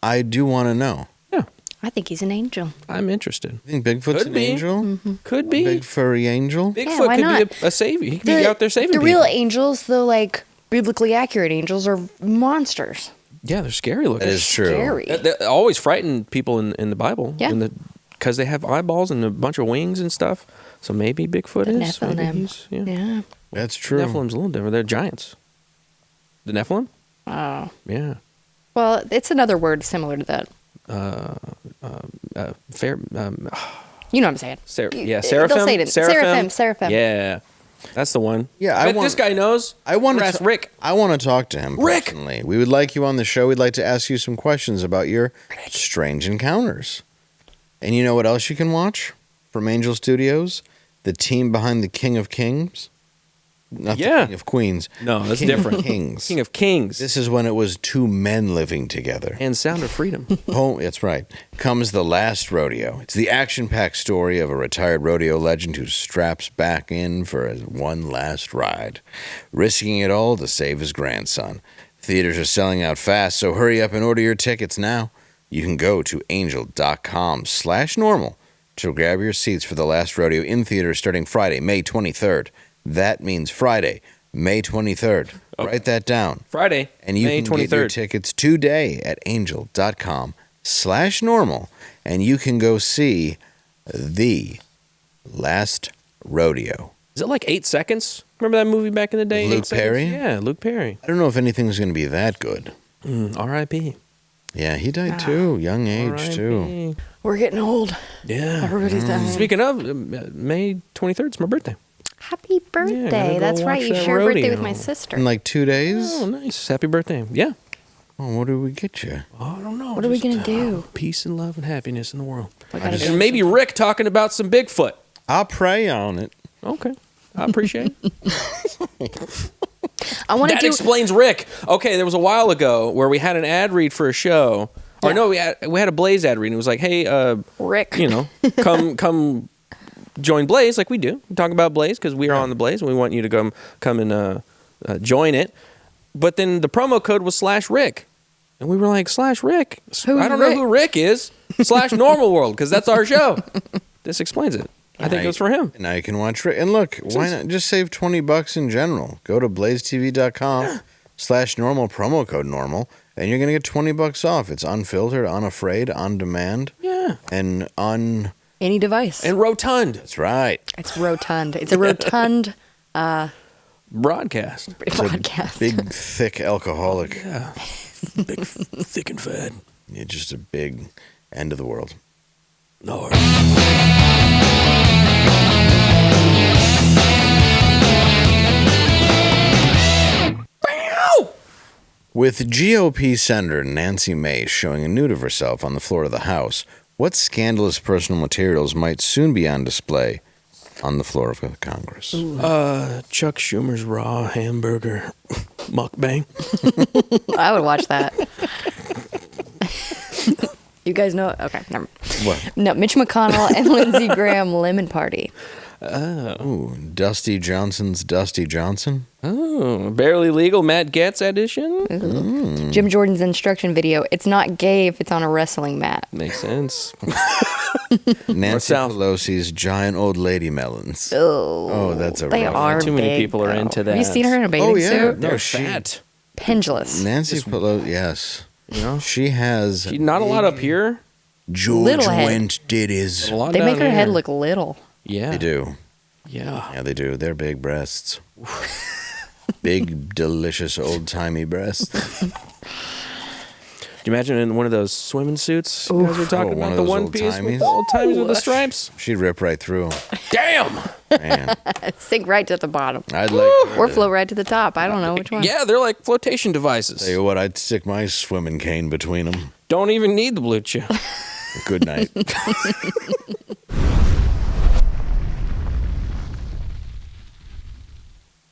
I do want to know. Yeah. I think he's an angel. I'm interested. You think Bigfoot's an angel? Mm-hmm. Could be. A big furry angel? Bigfoot why could not? be a savior. He could be out there saving the people. real angels, the biblically accurate angels, are monsters. Yeah, they're scary looking. That is true. Scary. They always frighten people in the Bible. Yeah. Because they have eyeballs and a bunch of wings and stuff. So maybe Bigfoot The is. Maybe Nephilim. he's, Yeah. That's true. Nephilim's a little different. They're giants. The Nephilim? Oh. Yeah. Well, it's another word similar to that. Fair. You know what I'm saying? Seraphim. They'll say it. Seraphim. Yeah, that's the one. Yeah, this guy knows. I want to ask Rick. I want to talk to him Rick! personally. We would like you on the show. We'd like to ask you some questions about your strange encounters. And you know what else you can watch from Angel Studios? The team behind the King of Kings. Not the King of Queens. No, that's King different. Of Kings. King of Kings. This is when it was two men living together. And Sound of Freedom. Oh, that's right. Comes The Last Rodeo. It's the action-packed story of a retired rodeo legend who straps back in for one last ride, risking it all to save his grandson. Theaters are selling out fast, so hurry up and order your tickets now. You can go to angel.com/normal to grab your seats for The Last Rodeo in theaters starting Friday, May 23rd. That means Friday, May 23rd. Okay. Write that down. Friday, and you May can 23rd. Get your tickets today at angel.com/normal, and you can go see The Last Rodeo. Is it like 8 seconds? Remember that movie back in the day? Luke Perry? Yeah, Luke Perry. I don't know if anything's going to be that good. R.I.P. Yeah, he died too. Young age, too. We're getting old. Yeah. Everybody's dying. Speaking of, May 23rd is my birthday. Happy birthday. go That's right. watch You that share a birthday rodeo. with my sister. In like 2 days? Oh, nice. Happy birthday. Yeah. Oh, what did we get you? I don't know. What are we going to do? Peace and love and happiness in the world. And maybe Rick talking about some Bigfoot. I'll pray on it. Okay. I appreciate it. I want to That do. explains Rick. Okay, there was a while ago where we had an ad read for a show. Or no, we had a Blaze ad read. And it was like, hey, Rick. come join Blaze like we do. We talk about Blaze because we are on the Blaze and we want you to come and join it. But then the promo code was /Rick. And we were like, /Rick? I don't know who Rick is. /Normal World because that's our show. This explains it. I think it was for him. Now you can watch Rick. And look, why not just save $20 in general? Go to blazetv.com/normal, promo code normal, and you're going to get $20 off. It's unfiltered, unafraid, on demand. Yeah. And on any device. And rotund. That's right. It's rotund. It's a rotund broadcast. Broadcast. Big, thick alcoholic. Yeah. Big, thick and fat. Yeah, just a big end of the world. No. With GOP Senator Nancy Mace showing a nude of herself on the floor of the House, what scandalous personal materials might soon be on display on the floor of the Congress? Chuck Schumer's raw hamburger mukbang. I would watch that. You guys know? Okay, never mind. What? No, Mitch McConnell and Lindsey Graham lemon party. Ooh, Dusty Johnson's Dusty Johnson. Oh, barely legal Matt Getz edition. Jim Jordan's instruction video. It's not gay if it's on a wrestling mat. Makes sense. Nancy Pelosi's giant old lady melons. Oh, that's a they rough are one. Too many big, people are though. into that. Have you seen her in a bathing Oh, yeah. suit? They're No, fat. Pendulous. Nancy Pelosi, yes. You know? She has... Not a lot up here. George Little head. Wendt did his... A lot They down make her here. head look little. Yeah. They do. Yeah. Yeah, they do. They're big breasts. Big, delicious, old-timey breasts. Do you imagine in one of those swimming suits you guys were talking one about? of The those one piece with old-timies? the old timies with the stripes? She'd rip right through 'em. Damn! Man, Sink right to the bottom. I'd like... Or float right to the top. I don't know which one. Yeah, they're like flotation devices. Tell you what, I'd stick my swimming cane between them. Don't even need the blue chew. Good night.